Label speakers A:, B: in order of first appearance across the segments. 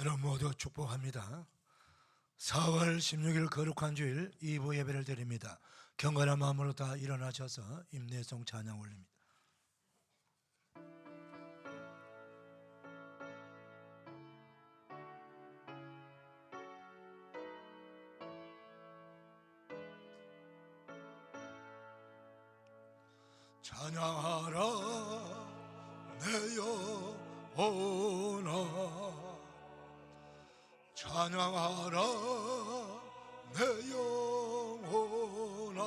A: 여러분 모두 축복합니다. 4월 16일 거룩한 주일 2부 예배를 드립니다. 경건한 마음으로 다 일어나셔서 임내송 찬양 올립니다. 찬양하라 내 영혼아, 찬양하라 내 영혼아,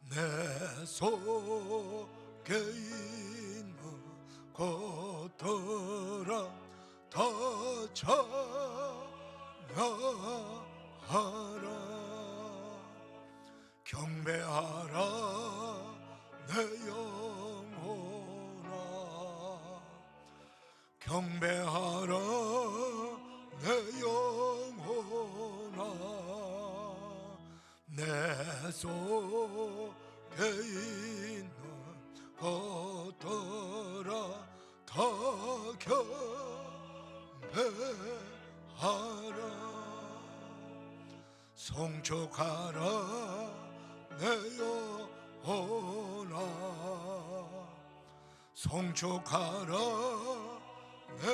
A: 내 속에 있는 것들아 다 찬양하라. 경배하라 내 영혼아, 경배하라 내 영혼아, 내 속에 있는 것들아 다 경배하라. 송축하라 내 영혼아, 송축하라 내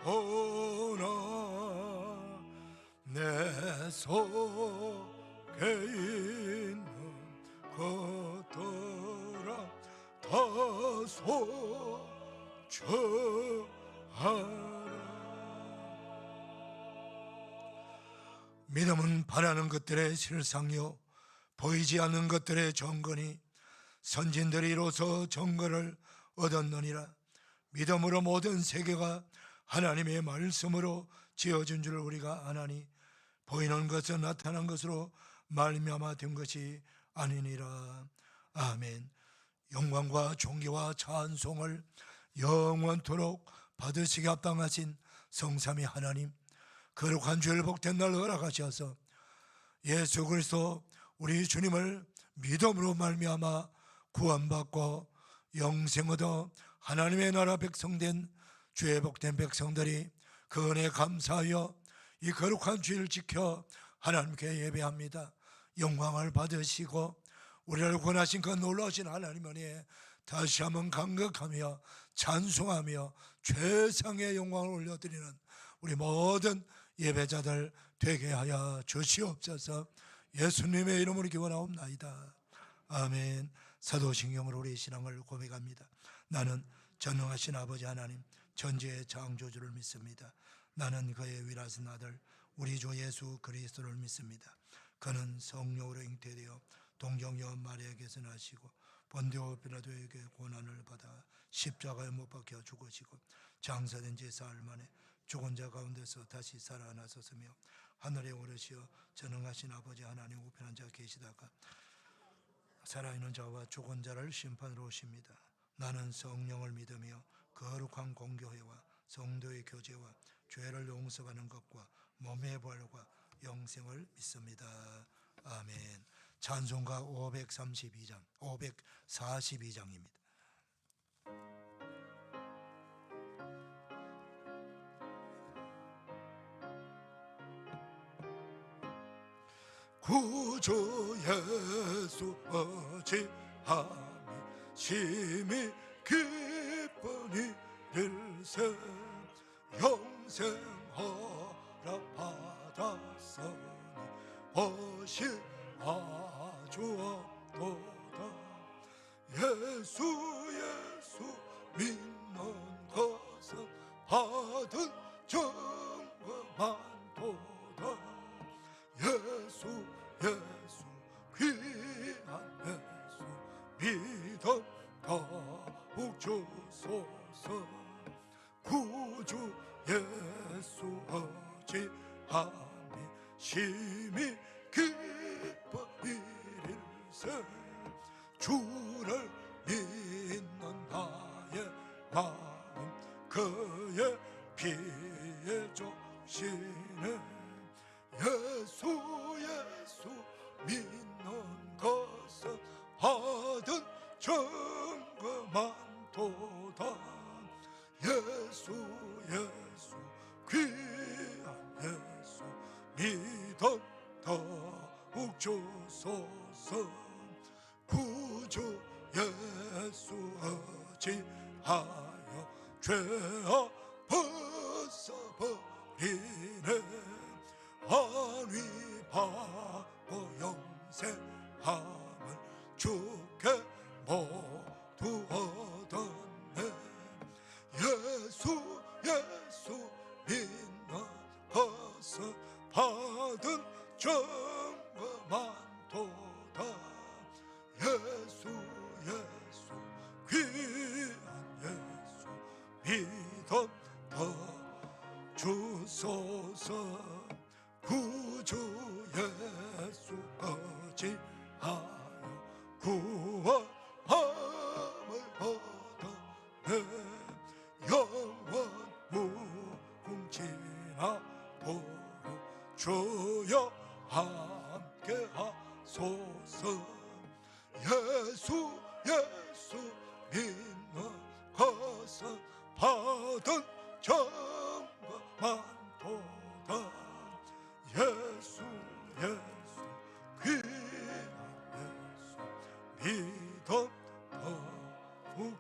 A: 영혼아, 내 속에 있는 것들아 다 송축하라. 믿음은 바라는 것들의 실상이요 보이지 않는 것들의 정건이, 선진들이 이로써 정건을 얻었느니라. 믿음으로 모든 세계가 하나님의 말씀으로 지어진 줄 우리가 아나니, 보이는 것은 나타난 것으로 말미암아 된 것이 아니니라. 아멘. 영광과 존귀와 찬송을 영원토록 받으시기 합당하신 성삼위 하나님, 거룩한 주일 복된 날 허락하셔서 예수 그리스도 우리 주님을 믿음으로 말미암아 구원받고 영생 얻어 하나님의 나라 백성된 주의 복된 백성들이 그 은혜에 감사하여 이 거룩한 주일을 지켜 하나님께 예배합니다. 영광을 받으시고 우리를 구원하신 그 놀라우신 하나님 은혜에 다시 한번 감격하며 찬송하며 최상의 영광을 올려드리는 우리 모든 예배자들 되게 하여 주시옵소서. 예수님의 이름으로 기원하옵나이다. 아멘. 사도신경으로 우리의 신앙을 고백합니다. 나는 전능하신 아버지 하나님 전지의 창조주를 믿습니다. 나는 그의 위라신 아들 우리 주 예수 그리스도를 믿습니다. 그는 성령으로 잉태되어 동정녀 마리아에게서 나시고 본디오 빌라도에게 고난을 받아 십자가에 못 박혀 죽으시고 장사된 지 사흘 만에 죽은 자 가운데서 다시 살아나셨으며 하늘에 오르시어 전능하신 아버지 하나님 우편에 앉아 계시다가 살아있는 자와 죽은 자를 심판으로 오십니다. 나는 성령을 믿으며 거룩한 공교회와 성도의 교제와 죄를 용서하는 것과 몸의 부활과 영생을 믿습니다. 아멘. 찬송가 542장입니다. 구주 예수 어찌함이 심히 기쁜 일일세 영생 허락 받았으니 벗이 아주었도다. 예수 믿는 것은 받은 증거만도다. 예수 귀한 예수 믿음 더욱 주소서. 구주 예수 어찌함이 심히 기쁜 일일세 주를 믿는 나의 마음 그의 피에 적시네. 예수 믿는 것은 받은 증거만도다. 예수 주소서. 구주 예수 어찌하여 죄악 벗어버리네. 안위 받고 영생함을 주께 모두 얻었네. 예수 믿는 것은 받은 정과 만도다. 예수 귀한 예수 믿음 더 주소서. 구주 예수 어찌하여 구원함을 얻었네. 영원 무궁지나도록 주여 함께하소서. 예수 믿는 것은 받은 정과 만도다. 예수 귀한 예수 믿음 더욱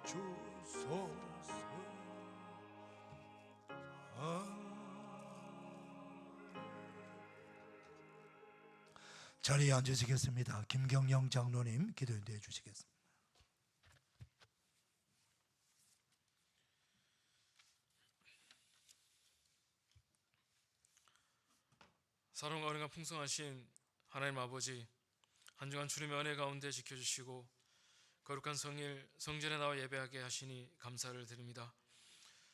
A: 주소서. 자리에 앉으시겠습니다. 김경영 장로님 기도 인도해 주시겠습니다.
B: 사랑과 은혜가 풍성하신 하나님 아버지, 한 주간 주님의 은혜 가운데 지켜주시고 거룩한 성일 성전에 나와 예배하게 하시니 감사를 드립니다.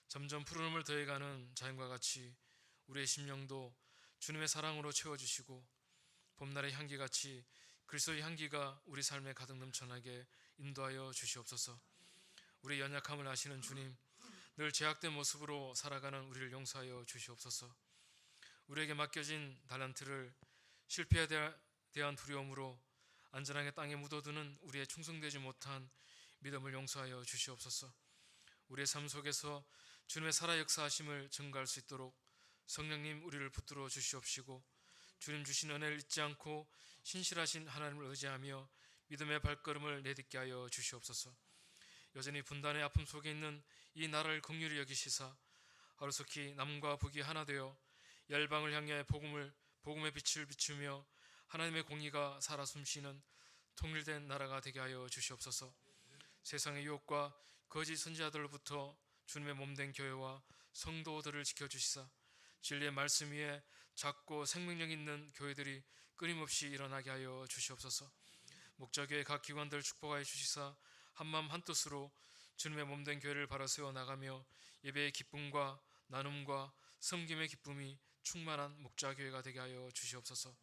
B: 점점 푸른음을 더해가는 자연과 같이 우리의 심령도 주님의 사랑으로 채워주시고 봄날의 향기같이 그리스도의 향기가 우리 삶에 가득 넘쳐나게 인도하여 주시옵소서. 우리의 연약함을 아시는 주님, 늘 제약된 모습으로 살아가는 우리를 용서하여 주시옵소서. 우리에게 맡겨진 달란트를 실패에 대한 두려움으로 안전하게 땅에 묻어두는 우리의 충성되지 못한 믿음을 용서하여 주시옵소서. 우리의 삶 속에서 주님의 살아 역사하심을 증거할 수 있도록 성령님 우리를 붙들어 주시옵시고, 주님 주신 은혜를 잊지 않고 신실하신 하나님을 의지하며 믿음의 발걸음을 내딛게 하여 주시옵소서. 여전히 분단의 아픔 속에 있는 이 나라를 긍휼히 여기시사 하루속히 남과 북이 하나 되어 열방을 향해 복음의 빛을 비추며 하나님의 공의가 살아 숨쉬는 통일된 나라가 되게 하여 주시옵소서. 세상의 유혹과 거짓 선지자들로부터 주님의 몸된 교회와 성도들을 지켜주시사 진리의 말씀 위에 작고 생명력 있는 교회들이 끊임없이 일어나게 하여 주시옵소서. 목자교회 각 기관들 축복하여 주시사 한마음 한뜻으로 주님의 몸된 교회를 바로 세워 나가며 예배의 기쁨과 나눔과 섬김의 기쁨이 충만한 목자교회가 되게 하여 주시옵소서.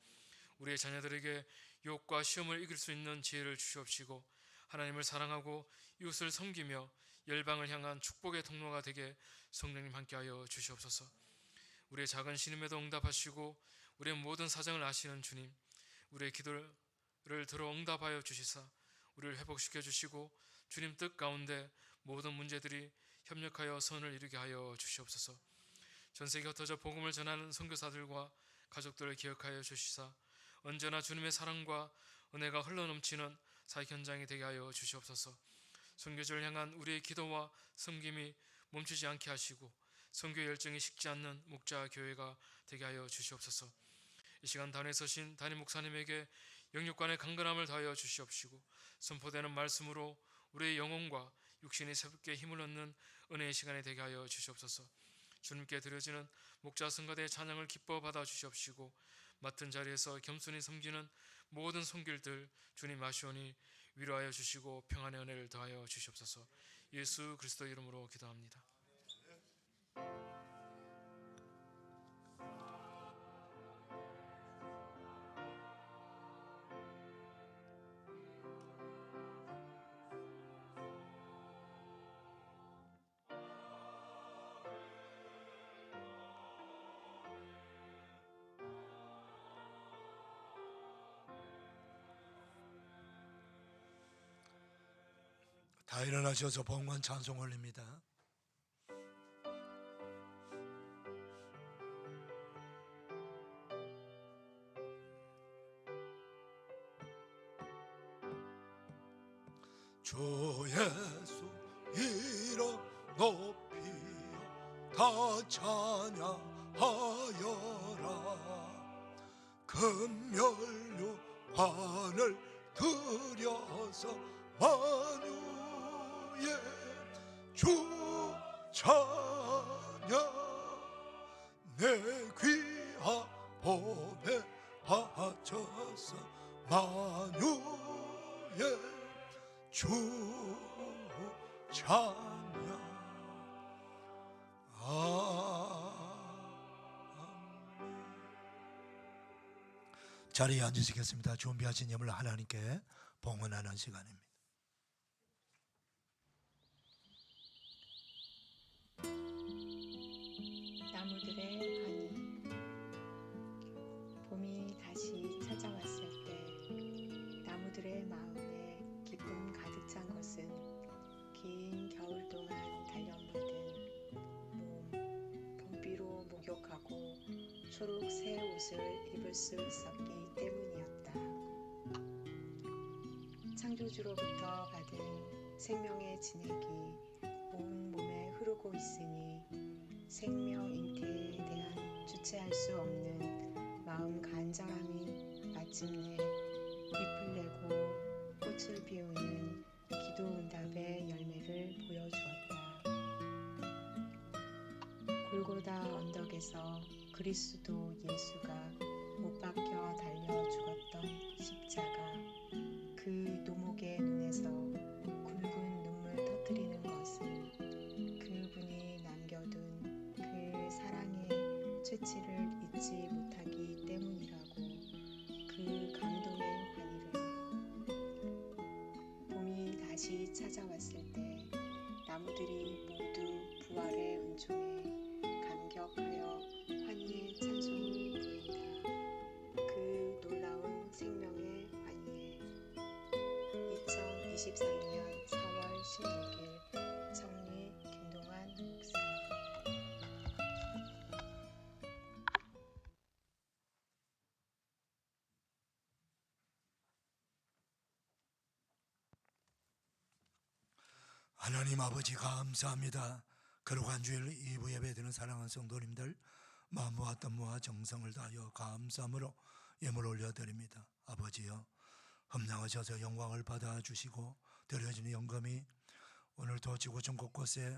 B: 우리의 자녀들에게 유혹과 시험을 이길 수 있는 지혜를 주시옵시고 하나님을 사랑하고 이웃을 섬기며 열방을 향한 축복의 통로가 되게 성령님 함께하여 주시옵소서. 우리의 작은 신임에도 응답하시고 우리의 모든 사정을 아시는 주님, 우리의 기도를 들어 응답하여 주시사 우리를 회복시켜 주시고 주님 뜻 가운데 모든 문제들이 협력하여 선을 이루게 하여 주시옵소서. 전세계 흩어져 복음을 전하는 선교사들과 가족들을 기억하여 주시사 언제나 주님의 사랑과 은혜가 흘러넘치는 사역 현장이 되게 하여 주시옵소서. 선교지를 향한 우리의 기도와 섬김이 멈추지 않게 하시고 선교 열정이 식지 않는 목자 교회가 되게 하여 주시옵소서. 이 시간 단에 서신 담임 목사님에게 영육간의 강건함을 다하여 주시옵시고 선포되는 말씀으로 우리의 영혼과 육신이 새롭게 힘을 얻는 은혜의 시간이 되게 하여 주시옵소서. 주님께 드려지는 목자 성가대의 찬양을 기뻐 받아 주시옵시고 맡은 자리에서 겸손히 섬기는 모든 손길들 주님 아시오니 위로하여 주시고 평안의 은혜를 더하여 주시옵소서. 예수 그리스도 이름으로 기도합니다.
A: 다 일어나셔서 봉헌 찬송 올립니다. 주 예수 이름 높이어 다 찬양하여라. 금면류관을 들여서 만유의 주 찬양 내 귀하 몸에 바쳐서 만유의 주 찬양. 자리에 앉으시겠습니다. 준비하신 예물 하나님께 봉헌하는 시간입니다.
C: 나무들의 환희. 봄이 다시 찾아왔을 때 나무들의 마음에 기쁨 가득 찬 것은 긴 겨울 동안 단련받은 몸, 봄비로 목욕하고 초록 새 옷을 입을 수 있었기 때문이었다. 창조주로부터 받은 생명의 진액이 온 몸에 흐르고 있으니 생명 잉태에 대한 주체할 수 없는 마음 간절함이 마침내 잎을 내고 꽃을 피우는 기도 응답의 열매를 보여주었다. 골고다 언덕에서 그리스도 예수가 못 박혀 달려 죽었던 십자가, 그 노목의 눈에서 굵은 눈물 터뜨리는 것은 그분이 남겨둔 그 사랑의 채취를 잊지 못하기 때문이라고. 그 감동의 환희를. 봄이 다시 찾아왔을 때 나무들이 모두 부활의 은총에 감격하여 환희의 찬송을 부른다. 그 놀라운 생명의 환희에. 2023년 4월 16일 청리 김동환 목사.
A: 하나님 아버지 감사합니다. 거룩한 주일 2부 예배드리는 사랑하는 성도님들, 마음 모았던 모아 정성을 다하여 감사함으로 예물 올려드립니다. 아버지여, 흠량하셔서 영광을 받아주시고 드려지는 영감이 오늘도 지구촌 곳곳에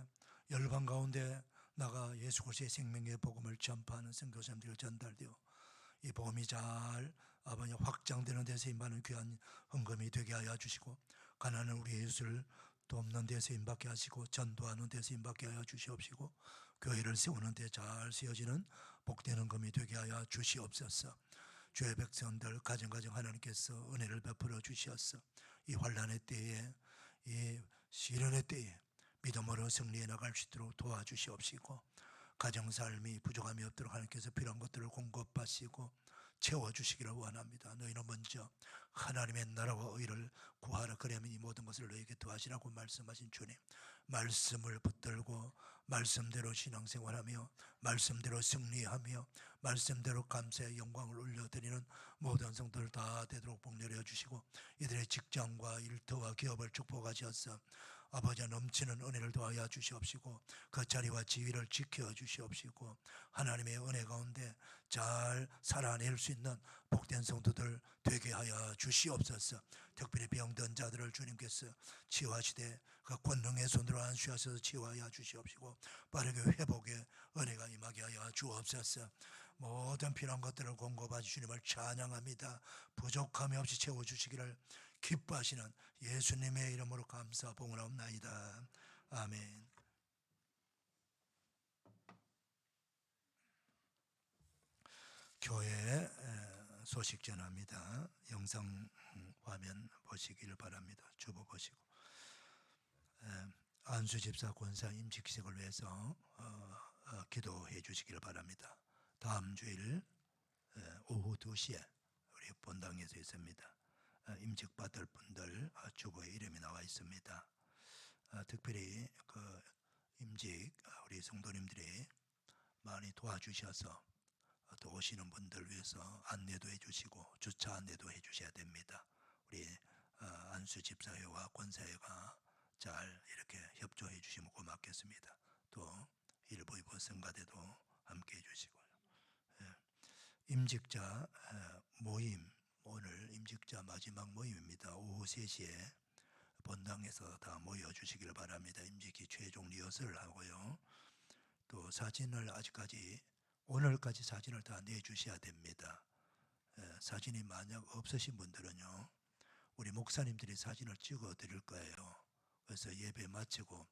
A: 열방 가운데 나가 예수 그리스도의 생명의 복음을 전파하는 선교사님들 전달되어 이 복음이 잘 아버지 확장되는 데서 임하는 귀한 헌금이 되게 하여 주시고, 가난한 우리 예수를 돕는 데서 임받게 하시고, 전도하는 데서 임받게 하여 주시옵시고, 교회를 세우는 데 잘 세워지는 복된 헌금이 되게 하여 주시옵소서. 주의 백성들 가정가정 하나님께서 은혜를 베풀어 주시옵소서. 이 환난의 때에, 이 시련의 때에 믿음으로 승리해 나갈 수 있도록 도와주시옵시고, 가정삶이 부족함이 없도록 하나님께서 필요한 것들을 공급하시고 채워주시기를 원합니다. 너희는 먼저 하나님의 나라와 의를 구하라, 그러면 이 모든 것을 너희에게 더하시라고 말씀하신 주님, 말씀을 붙들고 말씀대로 신앙생활하며 말씀대로 승리하며 말씀대로 감사의 영광을 올려드리는 모든 성도를 다 되도록 복내려 주시고, 이들의 직장과 일터와 기업을 축복하시옵소서. 아버지 넘치는 은혜를 더하여 주시옵시고, 그 자리와 지위를 지켜 주시옵시고, 하나님의 은혜 가운데 잘 살아낼 수 있는 복된 성도들 되게 하여 주시옵소서. 특별히 병든 자들을 주님께서 치유하시되 그 권능의 손으로 안수하셔서 치유하여 주시옵시고, 빠르게 회복의 은혜가 임하게 하여 주옵소서. 모든 필요한 것들을 공급하신 주님을 찬양합니다. 부족함이 없이 채워주시기를 기뻐하시는 예수님의 이름으로 감사 봉헌하옵나이다. 아멘. 교회 소식 전합니다. 영상 화면 보시기를 바랍니다. 주보 보시고, 안수 집사 권사 임직식을 위해서 기도해 주시기를 바랍니다. 다음 주일 오후 2시에 우리 본당에서 있습니다. 임직 받을 분들 주보에 이름이 나와 있습니다. 특별히 그 임직 우리 성도님들이 많이 도와주셔서 또 오시는 분들 위해서 안내도 해주시고 주차 안내도 해주셔야 됩니다. 우리 이현수 집사회와 권사회가 잘 이렇게 협조해 주시면 고맙겠습니다. 또 일부 성가대도 함께 해주시고요. 임직자 모임, 오늘 임직자 마지막 모임입니다. 오후 3시에 본당에서 다 모여주시길 바랍니다. 임직기 최종 리허설을 하고요. 또 사진을 아직까지 오늘까지 사진을 다 내주셔야 됩니다. 사진이 만약 없으신 분들은요, 우리 목사님들이 사진을 찍어 드릴 거예요. 그래서 예배 마치고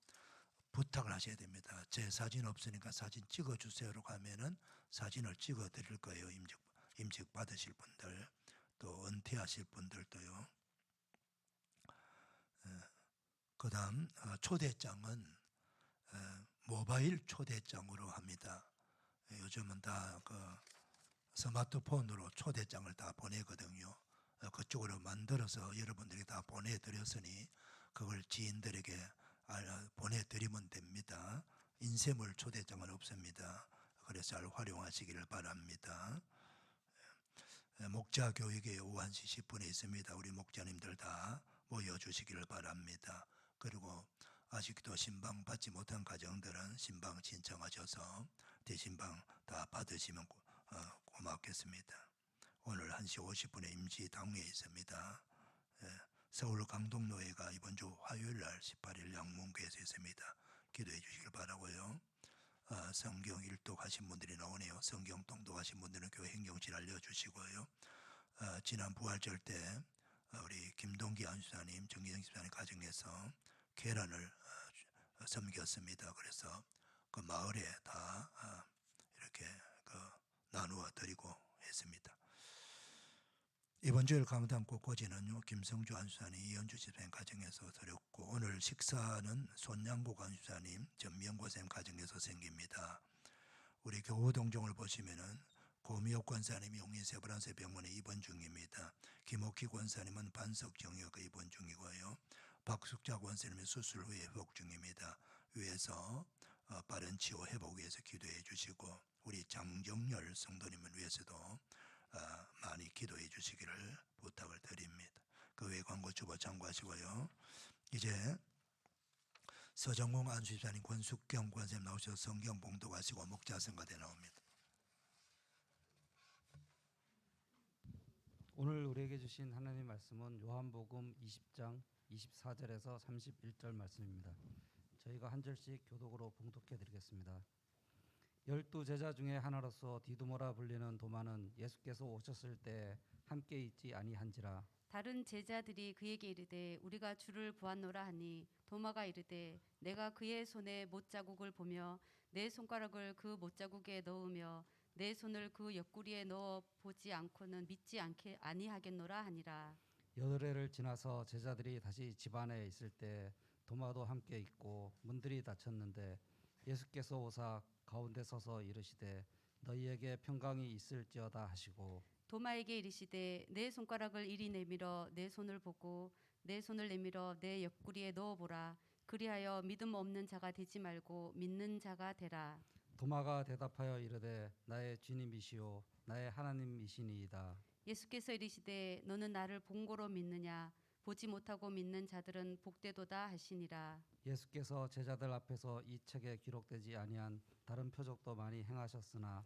A: 부탁을 하셔야 됩니다. 제 사진 없으니까 사진 찍어 주세요라고 하면은 사진을 찍어 드릴 거예요. 임직 받으실 분들, 또 은퇴하실 분들도요. 그다음 초대장은 모바일 초대장으로 합니다. 요즘은 다 그 스마트폰으로 초대장을 다 보내거든요. 그쪽으로 만들어서 여러분들이 다 보내드렸으니 그걸 지인들에게 보내드리면 됩니다. 인쇄물 초대장은 없습니다. 그래서 잘 활용하시기를 바랍니다. 목자 교육에 오후 1시 10분에 있습니다. 우리 목자님들 다 모여주시기를 바랍니다. 그리고 아직도 신방 받지 못한 가정들은 신방 신청하셔서 대신방 다 받으시면 고맙겠습니다. 오늘 1시 50분에 임시당회에 있습니다. 서울 강동노회가 이번 주 화요일날 18일 양문교에서 있습니다. 기도해 주시길 바라고요. 성경 일독하신 분들이 나오네요. 성경 통독하신 분들은 교회 행정실 알려주시고요. 지난 부활절 때 우리 김동기 안수사님, 정기정 집사님 가정에서 계란을 섬겼습니다. 그래서 그 마을에 다 이렇게 나누어 드리고 했습니다. 이번 주일 강단 꽃꽂이는요, 김성주 안수사님, 이현주 집사님 가정에서 드렸고, 오늘 식사는 손양복 안수사님, 전명고쌤 가정에서 생깁니다. 우리 교우동정을 보시면은 고미옥 권사님이 용인세브란스 병원에 입원 중입니다. 김옥희 권사님은 반석정역 입원 중이고요. 박숙자 권사님은 수술 후에 회복 중입니다. 위에서 빠른 치유 회복 위해서 기도해 주시고, 우리 장정열 성도님을 위해서도 많이 기도해 주시기를 부탁을 드립니다. 그 외 광고 주보 참고하시고요. 이제 서정공 안수집사님, 권숙경 권사님 나오셔서 성경 봉독하시고 목자성가대 나옵니다.
D: 오늘 우리에게 주신 하나님의 말씀은 요한복음 20장 24절에서 31절 말씀입니다. 저희가 한 절씩 교독으로 봉독해 드리겠습니다. 12제자 중에 하나로서 디두모라 불리는 도마는 예수께서 오셨을 때 함께 있지 아니한지라.
E: 다른 제자들이 그에게 이르되 우리가 주를 보았노라 하니 도마가 이르되 내가 그의 손에 못자국을 보며 내 손가락을 그 못자국에 넣으며 내 손을 그 옆구리에 넣어 보지 않고는 믿지 아니하겠노라 하니라.
D: 여드레를 지나서 제자들이 다시 집 안에 있을 때 도마도 함께 있고 문들이 닫혔는데 예수께서 오사 가운데 서서 이르시되 너희에게 평강이 있을지어다 하시고
E: 도마에게 이르시되 내 손가락을 이리 내밀어 내 손을 보고 내 손을 내밀어 내 옆구리에 넣어보라. 그리하여 믿음 없는 자가 되지 말고 믿는 자가 되라.
D: 도마가 대답하여 이르되 나의 주님이시오 나의 하나님이시니이다.
E: 예수께서 이르시되 너는 나를 본고로 믿느냐. 보지 못하고 믿는 자들은 복되도다 하시니라.
D: 예수께서 제자들 앞에서 이 책에 기록되지 아니한 다른 표적도 많이 행하셨으나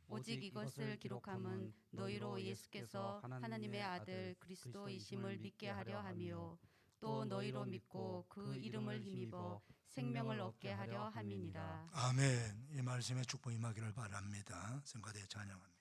E: 오직 이것을 기록함은 너희로 예수께서 하나님의 아들 그리스도이심을 믿게 하려 함이요 또 너희로 믿고 그 이름을 힘입어 생명을 얻게 하려 함이니라.
A: 아멘. 이 말씀에 축복 임하기를 바랍니다. 성가대 찬양합니다.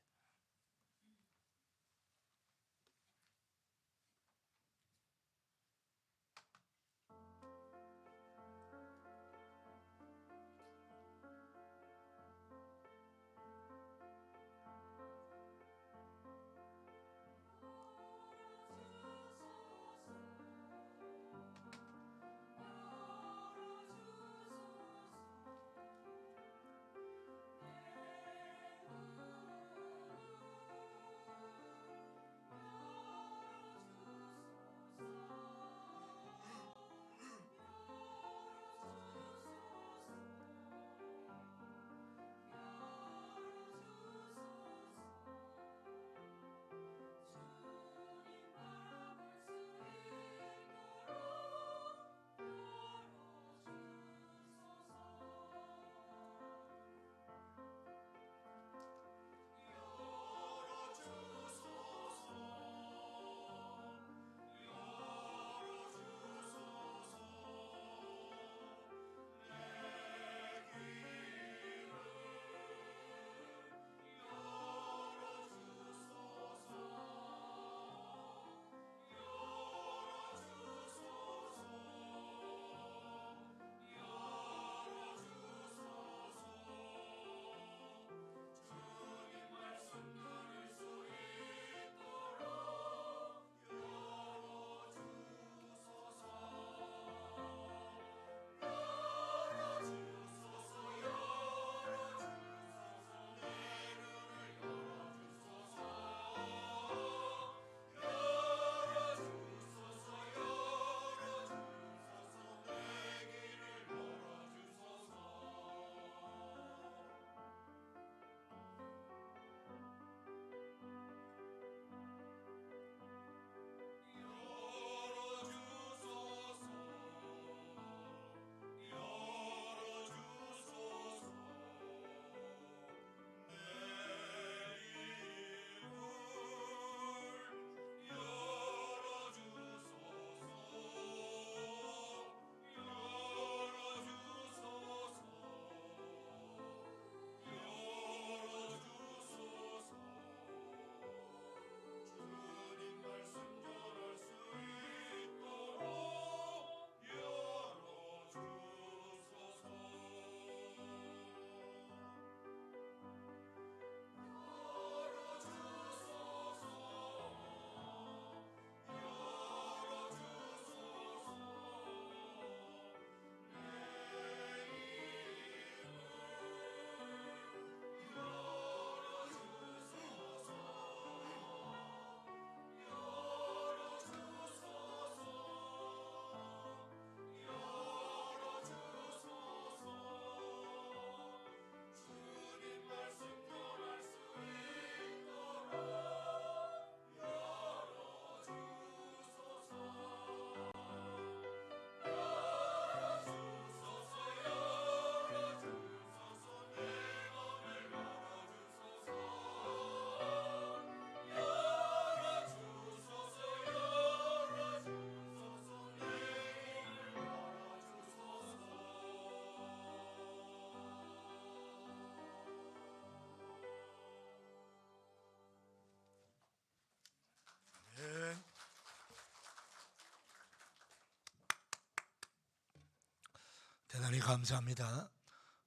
A: 하나님 감사합니다.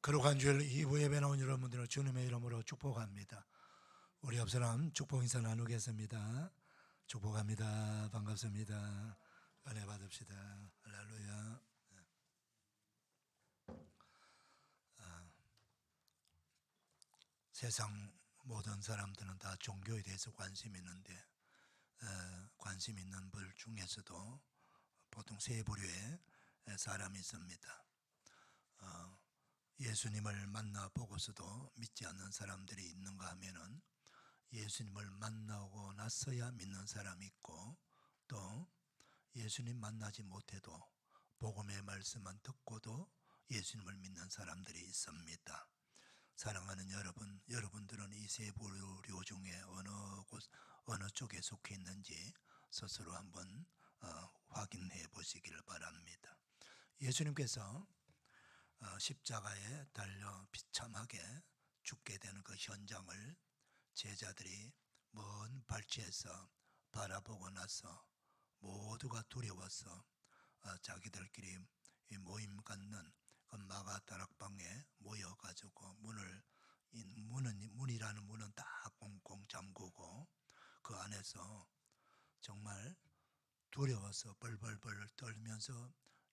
A: 거룩한 주일 2부 예배 나온 여러분들을 주님의 이름으로 축복합니다. 우리 옆 사람 축복 인사 나누겠습니다. 축복합니다. 반갑습니다. 은혜 받읍시다. 할렐루야. 세상 모든 사람들은 다 종교에 대해서 관심이 있는데 관심 있는 분 중에서도 보통 세 부류의 사람이 있습니다. 예수님을 만나보고서도 믿지 않는 사람들이 있는가 하면은 예수님을 만나고 나서야 믿는 사람이 있고, 또 예수님 만나지 못해도 복음의 말씀만 듣고도 예수님을 믿는 사람들이 있습니다. 사랑하는 여러분, 여러분들은 이 세 부류 중에 어느 쪽에 속해 있는지 스스로 한번 확인해 보시기를 바랍니다. 예수님께서 십자가에 달려 비참하게 죽게 되는 그 현장을 제자들이 먼 발치에서 바라보고 나서 모두가 두려워서 자기들끼리 모임 갖는 그 마가 다락방에 모여가지고 문이라는 문은 다 꽁꽁 잠그고 그 안에서 정말 두려워서 벌벌벌 떨면서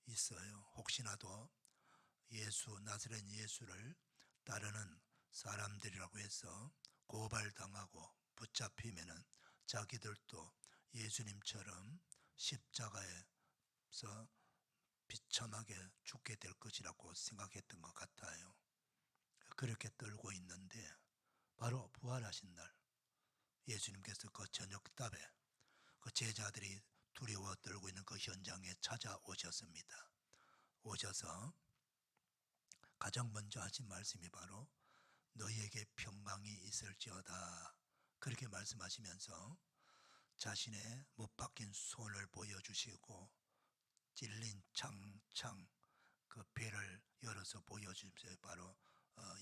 A: 있어요. 혹시나도 나사렛 예수를 따르는 사람들이라고 해서 고발당하고 붙잡히면은 자기들도 예수님처럼 십자가에서 비참하게 죽게 될 것이라고 생각했던 것 같아요. 그렇게 떨고 있는데 바로 부활하신 날 예수님께서 그 저녁답에 그 제자들이 두려워 떨고 있는 그 현장에 찾아오셨습니다. 오셔서 가장 먼저 하신 말씀이 바로 너희에게 평강이 있을지어다, 그렇게 말씀하시면서 자신의 못 박힌 손을 보여주시고 찔린 창 그 배를 열어서 보여주면서 바로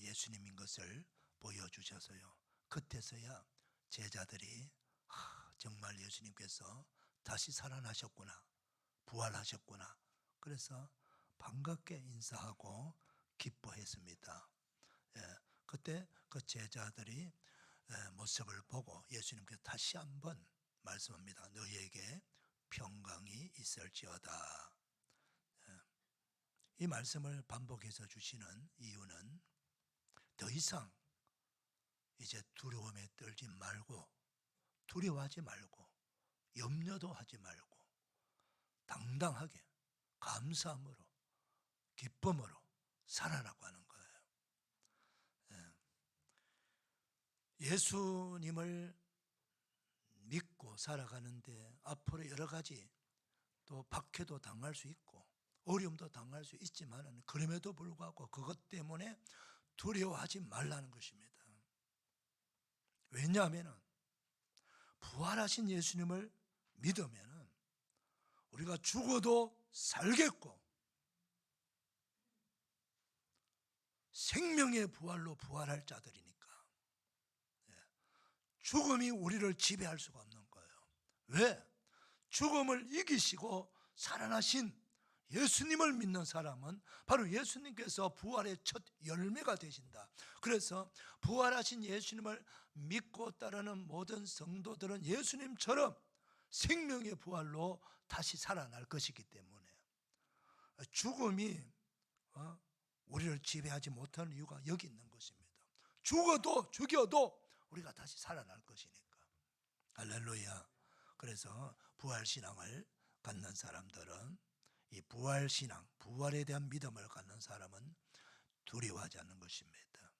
A: 예수님인 것을 보여주셔서요. 그때서야 제자들이 정말 예수님께서 다시 살아나셨구나, 부활하셨구나, 그래서 반갑게 인사하고 기뻐했습니다. 그때 그 제자들이 모습을 보고 예수님께서 다시 한번 말씀합니다. 너희에게 평강이 있을지어다. 이 말씀을 반복해서 주시는 이유는 더 이상 이제 두려움에 떨지 말고, 두려워하지 말고, 염려도 하지 말고 당당하게 감사함으로 기쁨으로 살아라고 하는 거예요. 예수님을 믿고 살아가는데 앞으로 여러 가지 또 박해도 당할 수 있고 어려움도 당할 수 있지만 그럼에도 불구하고 그것 때문에 두려워하지 말라는 것입니다. 왜냐하면 부활하신 예수님을 믿으면 우리가 죽어도 살겠고 생명의 부활로 부활할 자들이니까 죽음이 우리를 지배할 수가 없는 거예요. 왜? 죽음을 이기시고 살아나신 예수님을 믿는 사람은 바로 예수님께서 부활의 첫 열매가 되신다. 그래서 부활하신 예수님을 믿고 따르는 모든 성도들은 예수님처럼 생명의 부활로 다시 살아날 것이기 때문에 죽음이 우리를 지배하지 못하는 이유가 여기 있는 것입니다. 죽여도 우리가 다시 살아날 것이니까. 할렐루야. 그래서 부활신앙을 갖는 사람들은, 이 부활신앙, 부활에 대한 믿음을 갖는 사람은 두려워하지 않는 것입니다.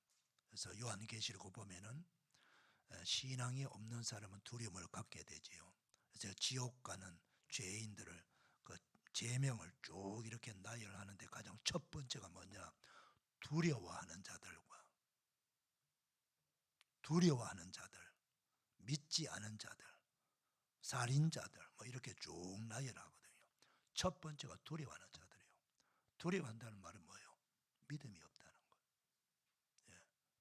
A: 그래서 요한계시록 보면은 신앙이 없는 사람은 두려움을 갖게 되지요. 그래서 지옥 가는 죄인들을 그 제명을 쭉 이렇게 나열하는데 가장 첫 번째가 뭐냐? 두려워하는 자들, 믿지 않은 자들, 살인자들, 뭐 이렇게 쭉 나열하거든요. 첫 번째가 두려워하는 자들이에요. 두려워한다는 말은 뭐예요? 믿음이 없다는 거예요.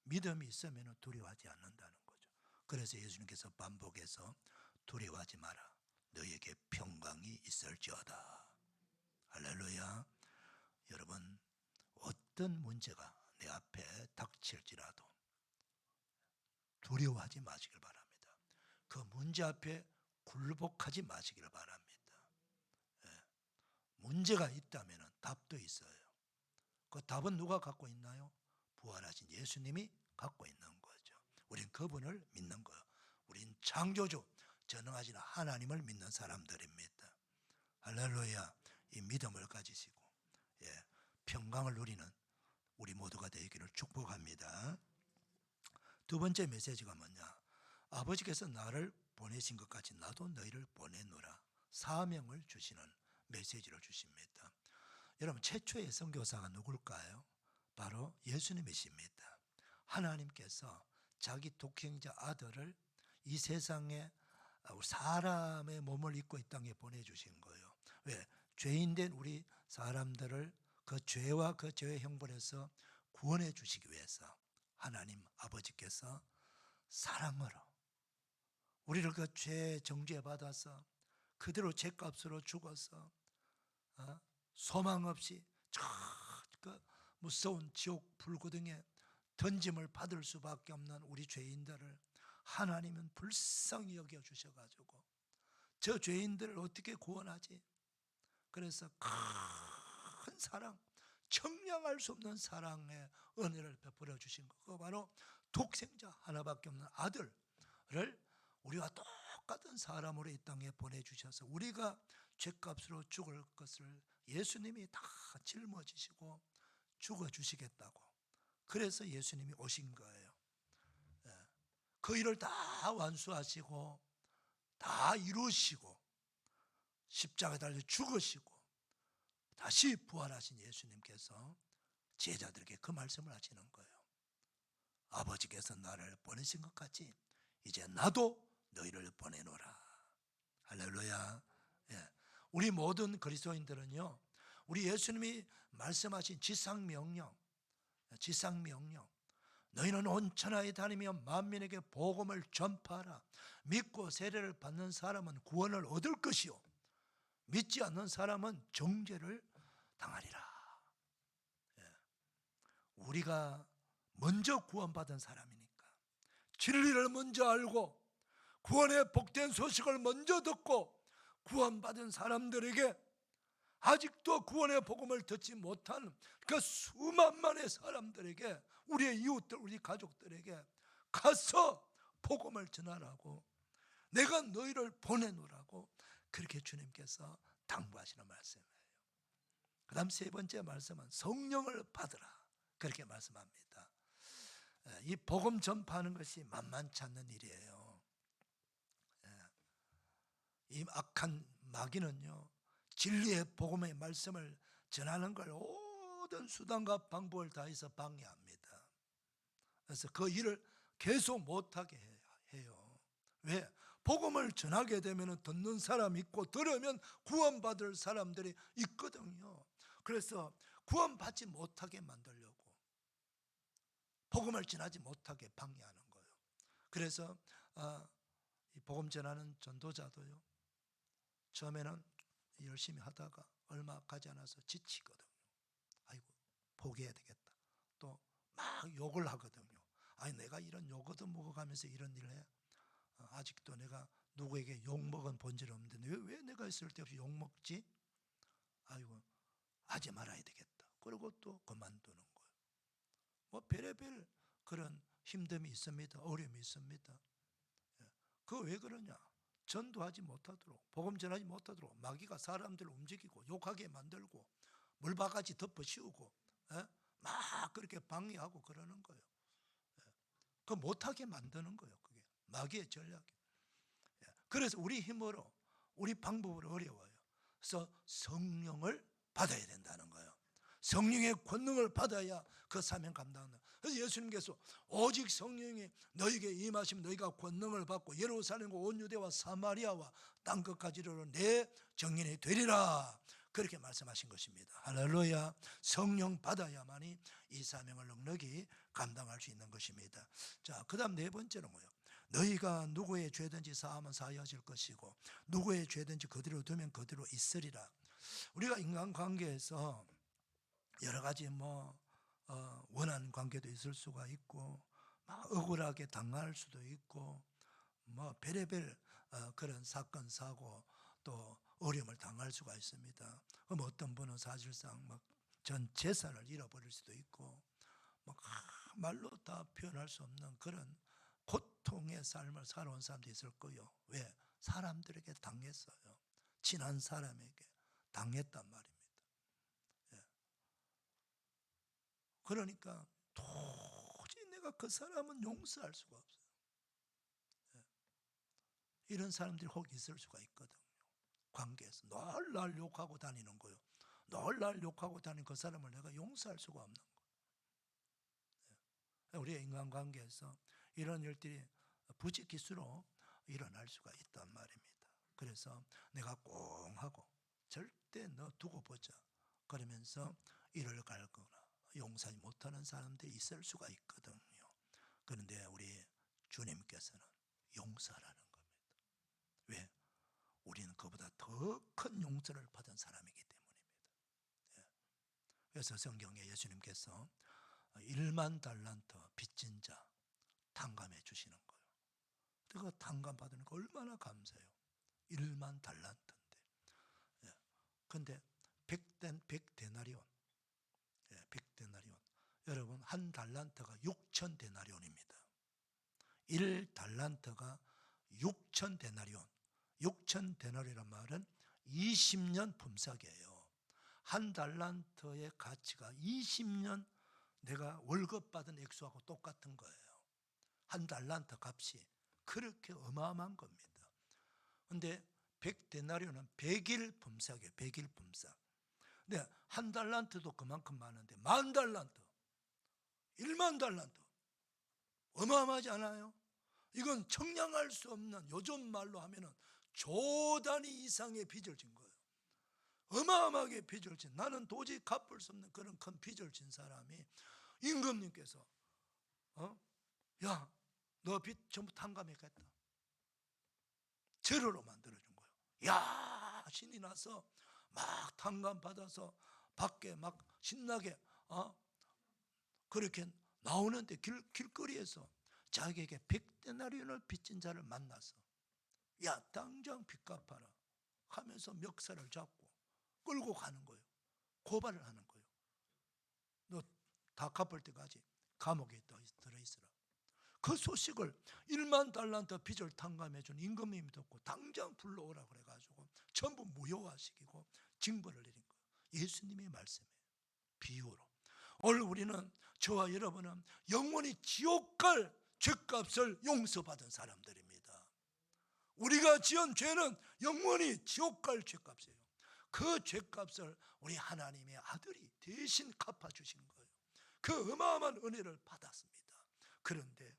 A: 믿음이 있으면 두려워하지 않는다는 거죠. 그래서 예수님께서 반복해서 두려워하지 마라, 너희에게 평강이 있을지어다. 할렐루야. 여러분, 어떤 문제가 내 앞에 닥칠지라도 두려워하지 마시길 바랍니다. 그 문제 앞에 굴복하지 마시길 바랍니다. 예. 문제가 있다면 답도 있어요. 그 답은 누가 갖고 있나요? 부활하신 예수님이 갖고 있는 거죠. 우린 그분을 믿는 거예요. 우린 창조주 전능하신 하나님을 믿는 사람들입니다. 할렐루야. 이 믿음을 가지시고 평강을 누리는 우리 모두가 되기를 축복합니다. 두 번째 메시지가 뭐냐? 아버지께서 나를 보내신 것 같이 나도 너희를 보내노라. 사명을 주시는 메시지를 주십니다. 여러분, 최초의 선교사가 누굴까요? 바로 예수님이십니다. 하나님께서 자기 독생자 아들을 이 세상에 사람의 몸을 입고 이 땅에 보내주신 거예요. 왜? 죄인된 우리 사람들을 그 죄와 그 죄의 형벌에서 구원해 주시기 위해서 하나님 아버지께서 사랑으로 우리를 그 죄 정죄 받아서 그대로 죄값으로 죽어서 소망 없이 그 무서운 지옥 불구덩이에 던짐을 받을 수밖에 없는 우리 죄인들을 하나님은 불쌍히 여겨주셔가지고 저 죄인들을 어떻게 구원하지? 그래서 큰 사랑, 청량할 수 없는 사랑의 은혜를 베풀어 주신 거, 그거 바로 독생자 하나밖에 없는 아들을 우리와 똑같은 사람으로 이 땅에 보내주셔서 우리가 죄값으로 죽을 것을 예수님이 다 짊어지시고 죽어주시겠다고, 그래서 예수님이 오신 거예요. 그 일을 다 완수하시고 다 이루시고 십자가에 달려 죽으시고 다시 부활하신 예수님께서 제자들에게 그 말씀을 하시는 거예요. 아버지께서 나를 보내신 것 같이 이제 나도 너희를 보내노라. 할렐루야. 우리 모든 그리스도인들은요, 우리 예수님이 말씀하신 지상명령, 너희는 온 천하에 다니며 만민에게 복음을 전파하라. 믿고 세례를 받는 사람은 구원을 얻을 것이요 믿지 않는 사람은 정죄를 당하리라. 우리가 먼저 구원받은 사람이니까 진리를 먼저 알고 구원의 복된 소식을 먼저 듣고 구원받은 사람들에게 아직도 구원의 복음을 듣지 못한 그 수만만의 사람들에게, 우리의 이웃들, 우리 가족들에게 가서 복음을 전하라고, 내가 너희를 보내노라고 그렇게 주님께서 당부하시는 말씀이에요. 그 다음 세 번째 말씀은 성령을 받으라, 그렇게 말씀합니다. 이 복음 전파하는 것이 만만치 않는 일이에요. 이 악한 마귀는요, 진리의 복음의 말씀을 전하는 걸 모든 수단과 방법을 다해서 방해합니다. 그래서 그 일을 계속 못하게 해요. 왜? 복음을 전하게 되면 듣는 사람이 있고 들으면 구원받을 사람들이 있거든요. 그래서 구원받지 못하게 만들려고 복음을 전하지 못하게 방해하는 거예요. 그래서 이 복음 전하는 전도자도요, 처음에는 열심히 하다가 얼마 가지 않아서 지치거든요. 아이고, 포기해야 되겠다. 또 막 욕을 하거든요. 아니, 내가 이런 욕도 먹어가면서 이런 일을 해? 아직도 내가 누구에게 욕먹은 본질 없는데 왜 내가 있을 때 없이 욕먹지? 아이고, 하지 말아야 되겠다. 그리고 또 그만두는 거예요. 뭐 별의별 그런 힘듦이 있습니다. 어려움이 있습니다. 그거 왜 그러냐? 전도하지 못하도록, 복음 전하지 못하도록 마귀가 사람들을 움직이고 욕하게 만들고 물바가지 덮어 씌우고 막 그렇게 방해하고 그러는 거예요. 그 못하게 만드는 거예요. 그게 마귀의 전략이에요. 그래서 우리 힘으로, 우리 방법으로 어려워요. 그래서 성령을 받아야 된다는 거예요. 성령의 권능을 받아야 그 사명 감당한다. 그래서 예수님께서 오직 성령이 너희에게 임하시면 너희가 권능을 받고 예루살렘과 온 유대와 사마리아와 땅끝까지 이르러 내 증인이 되리라, 그렇게 말씀하신 것입니다. 할렐루야. 성령 받아야만이 이 사명을 넉넉히 감당할 수 있는 것입니다. 자, 그 다음 네 번째는 뭐예요? 너희가 누구의 죄든지 사하면 사하여질 것이고 누구의 죄든지 그대로 두면 그대로 있으리라. 우리가 인간관계에서 여러 가지 원한 관계도 있을 수가 있고 막 억울하게 당할 수도 있고 뭐 별의별 그런 사건 사고 또 어려움을 당할 수가 있습니다. 그럼 어떤 분은 사실상 막 전 재산을 잃어버릴 수도 있고 막 말로 다 표현할 수 없는 그런 고통의 삶을 살아온 사람도 있을 거예요. 왜? 사람들에게 당했어요. 친한 사람에게 당했단 말입니다. 예. 그러니까 도저히 내가 그 사람은 용서할 수가 없어요. 예. 이런 사람들이 혹 있을 수가 있거든요. 관계에서 늘 날 욕하고 다니는 거예요. 늘 날 욕하고 다니는 그 사람을 내가 용서할 수가 없는 거예요. 예. 우리의 인간관계에서 이런 일들이 부지기수로 일어날 수가 있단 말입니다. 그래서 내가 꽁 하고 절대 너 두고 보자 그러면서 이를 갈거나 용서하지 못하는 사람들이 있을 수가 있거든요. 그런데 우리 주님께서는 용서하라는 겁니다. 왜? 우리는 그보다 더 큰 용서를 받은 사람이기 때문입니다. 예. 그래서 성경에 예수님께서 1만 달란트 빚진 자 탕감해 주시는 거예요. 그 탕감 받으니까 얼마나 감사해요. 1만 달란트인데. 예. 근데 100데나리온. 예, 100데나리온. 여러분 한 달란트가 6,000데나리온입니다. 1달란트가 6,000데나리온. 6,000데나리온이란 말은 20년 품삯이에요. 한 달란트의 가치가 20년 내가 월급 받은 액수하고 똑같은 거예요. 한 달란트 값이 그렇게 어마어마한 겁니다. 근데 100데나리온은 100일 품삯이에요. 100일 품삯. 근데 한 달란트도 그만큼 많은데 10,000달란트, 10,000달란트 어마어마하지 않아요? 이건 청량할 수 없는, 요즘 말로 하면은 조 단위 이상의 빚을 진 거예요. 어마어마하게 빚을 진, 나는 도저히 갚을 수 없는 그런 큰 빚을 진 사람이 임금님께서 야, 너 빚 전부 탕감했겠다. 제로로 만들어준 거예요. 야, 신이 나서 막 탕감 받아서 밖에 막 신나게 그렇게 나오는데 길거리에서 자기에게 100데나리온을 빚진 자를 만나서 야, 당장 빚 갚아라 하면서 멱살을 잡고 끌고 가는 거예요. 고발을 하는 거예요. 너 다 갚을 때까지 감옥에 들어있으라. 그 소식을 1만 달란트 빚을 탕감해 준 임금님이 듣고 당장 불러오라 그래가지고 전부 무효화시키고 징벌을 내린 거예요. 예수님의 말씀이에요. 비유로. 오늘 우리는, 저와 여러분은 영원히 지옥 갈 죄값을 용서받은 사람들입니다. 우리가 지은 죄는 영원히 지옥 갈 죄값이에요. 그 죄값을 우리 하나님의 아들이 대신 갚아주신 거예요. 그 어마어마한 은혜를 받았습니다. 그런데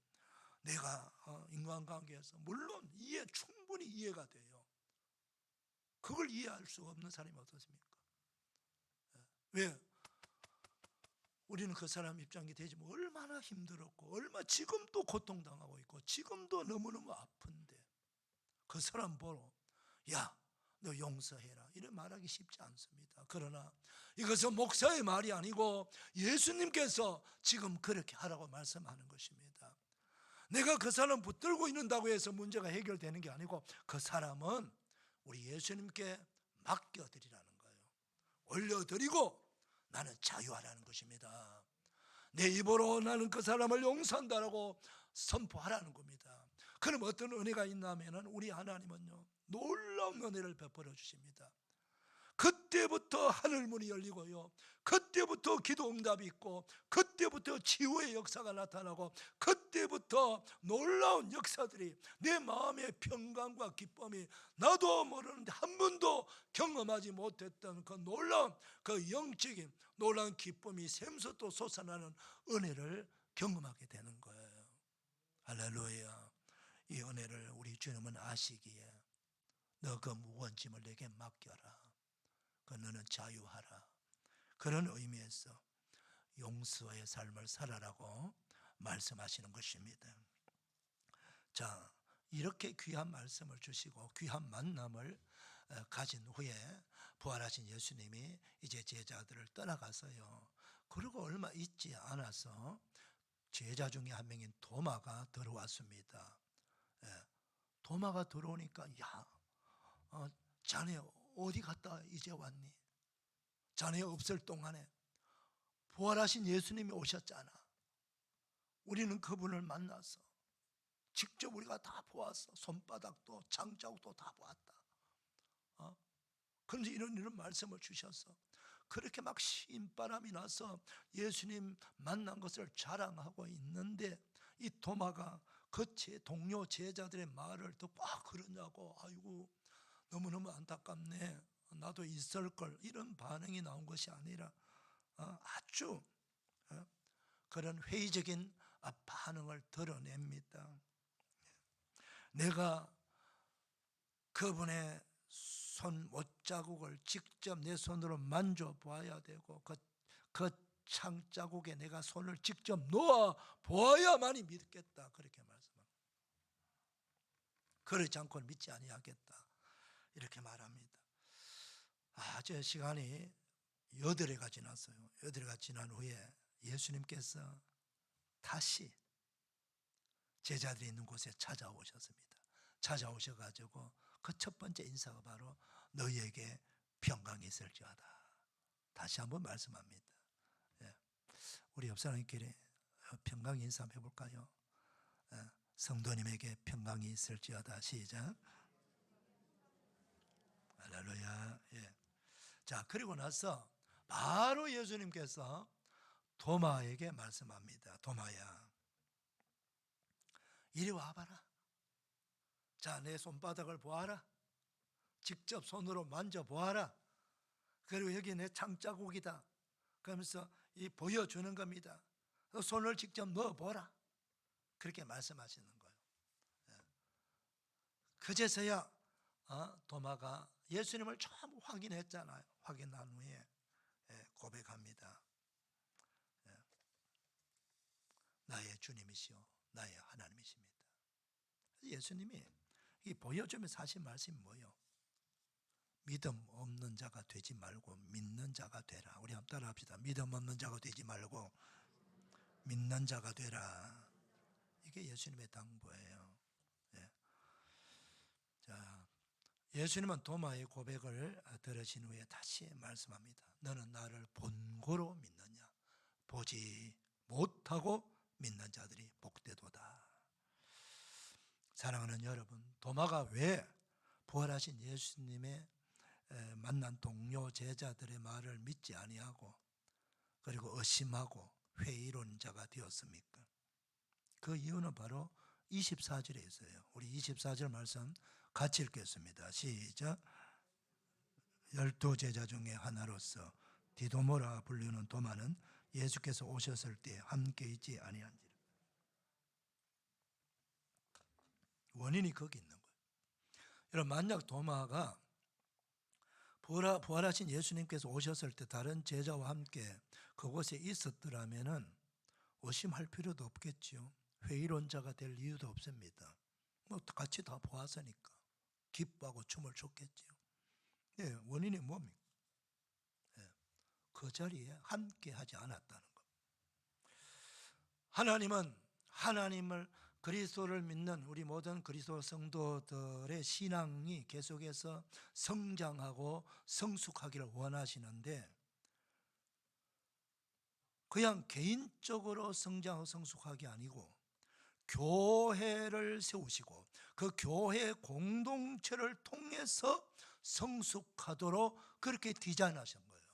A: 내가 인간관계에서 물론 충분히 이해가 돼요. 그걸 이해할 수 없는 사람이 어떻습니까? 왜? 우리는 그 사람 입장이 되지만 얼마나 힘들었고 얼마나 지금도 고통당하고 있고 지금도 너무너무 아픈데 그 사람 보러 야, 너 용서해라 이래 말하기 쉽지 않습니다. 그러나 이것은 목사의 말이 아니고 예수님께서 지금 그렇게 하라고 말씀하는 것입니다. 내가 그 사람 붙들고 있는다고 해서 문제가 해결되는 게 아니고 그 사람은 우리 예수님께 맡겨드리라는 거예요. 올려드리고 나는 자유하라는 것입니다. 내 입으로 나는 그 사람을 용서한다라고 선포하라는 겁니다. 그럼 어떤 은혜가 있냐면 우리 하나님은요 놀라운 은혜를 베풀어 주십니다. 그때부터 하늘문이 열리고요, 그때부터 기도 응답이 있고, 그때부터 치유의 역사가 나타나고, 그때부터 놀라운 역사들이 내 마음의 평강과 기쁨이 나도 모르는데 한 번도 경험하지 못했던 그 놀라운 그 영적인 놀라운 기쁨이 샘솟도 솟아나는 은혜를 경험하게 되는 거예요. 할렐루야. 이 은혜를 우리 주님은 아시기에 너 그 무거운 짐을 내게 맡겨라. 너는 자유하라. 그런 의미에서 용서의 삶을 살아라고 말씀하시는 것입니다. 자, 이렇게 귀한 말씀을 주시고 귀한 만남을 가진 후에 부활하신 예수님이 이제 제자들을 떠나가서요 그리고 얼마 있지 않아서 제자 중에 한 명인 도마가 들어왔습니다. 예, 도마가 들어오니까 자네 어디 갔다 이제 왔니? 자네 없을 동안에 부활하신 예수님이 오셨잖아. 우리는 그분을 만나서 직접 우리가 다 보았어. 손바닥도 장자국도 다 보았다. 그런데 이런 말씀을 주셔서 그렇게 막 신바람이 나서 예수님 만난 것을 자랑하고 있는데 이 도마가 그 동료 제자들의 말을 듣고 그러냐고, 아이고 너무너무 안타깝네, 나도 있을 걸, 이런 반응이 나온 것이 아니라 아주 그런 회의적인 반응을 드러냅니다. 내가 그분의 손 못자국을 직접 내 손으로 만져봐야 되고 그 창자국에 내가 손을 직접 놓아 보아야만이 믿겠다, 그렇게 말씀합니다. 그렇지 않고는 믿지 아니하겠다, 이렇게 말합니다. 저 시간이 8회가 지났어요. 8회가 지난 후에 예수님께서 다시 제자들이 있는 곳에 찾아오셨습니다. 찾아오셔가지고 그 첫 번째 인사가 바로 너희에게 평강이 있을지어다, 다시 한번 말씀합니다. 우리 옆 사람끼리 평강 인사 한번 해볼까요? 성도님에게 평강이 있을지어다. 시작. 할렐루야. 자, 그리고 나서 바로 예수님께서 도마에게 말씀합니다. 도마야, 이리 와봐라. 자, 내 손바닥을 보아라. 직접 손으로 만져보아라. 그리고 여기 내 창자국이다, 그러면서 보여주는 겁니다. 손을 직접 넣어보라, 그렇게 말씀하시는 거예요. 그제서야 도마가 예수님을 처음 확인했잖아요. 확인한 후에 고백합니다. 나의 주님이시오, 나의 하나님이십니다. 예수님이 보여주면서 하신 말씀이 뭐예요? 믿음 없는 자가 되지 말고 믿는 자가 되라. 우리 한번 따라 합시다. 믿음 없는 자가 되지 말고 믿는 자가 되라. 이게 예수님의 당부예요. 자, 예수님은 도마의 고백을 들으신 후에 다시 말씀합니다. 너는 나를 본고로 믿느냐? 보지 못하고 믿는 자들이 복되도다. 사랑하는 여러분, 도마가 왜 부활하신 예수님의 만난 동료 제자들의 말을 믿지 아니하고 그리고 의심하고 회의론자가 되었습니까? 그 이유는 바로 24절에 있어요. 우리 24절 말씀 같이 읽겠습니다. 시작. 12제자 중에 하나로서 디도모라 불리는 도마는 예수께서 오셨을 때 함께 있지 아니한지라. 원인이 거기 있는 거예요. 여러분, 만약 도마가 부활하신 예수님께서 오셨을 때 다른 제자와 함께 그곳에 있었더라면 의심할 필요도 없겠지요. 회의론자가 될 이유도 없습니다. 같이 다 보았으니까 기뻐하고 춤을 췄겠지요. 원인이 뭡니까? 그 자리에 함께 하지 않았다는 것. 하나님을 그리스도를 믿는 우리 모든 그리스도 성도들의 신앙이 계속해서 성장하고 성숙하기를 원하시는데, 그냥 개인적으로 성장하고 성숙하기 아니고 교회를 세우시고 그 교회 공동체를 통해서 성숙하도록 그렇게 디자인하신 거예요.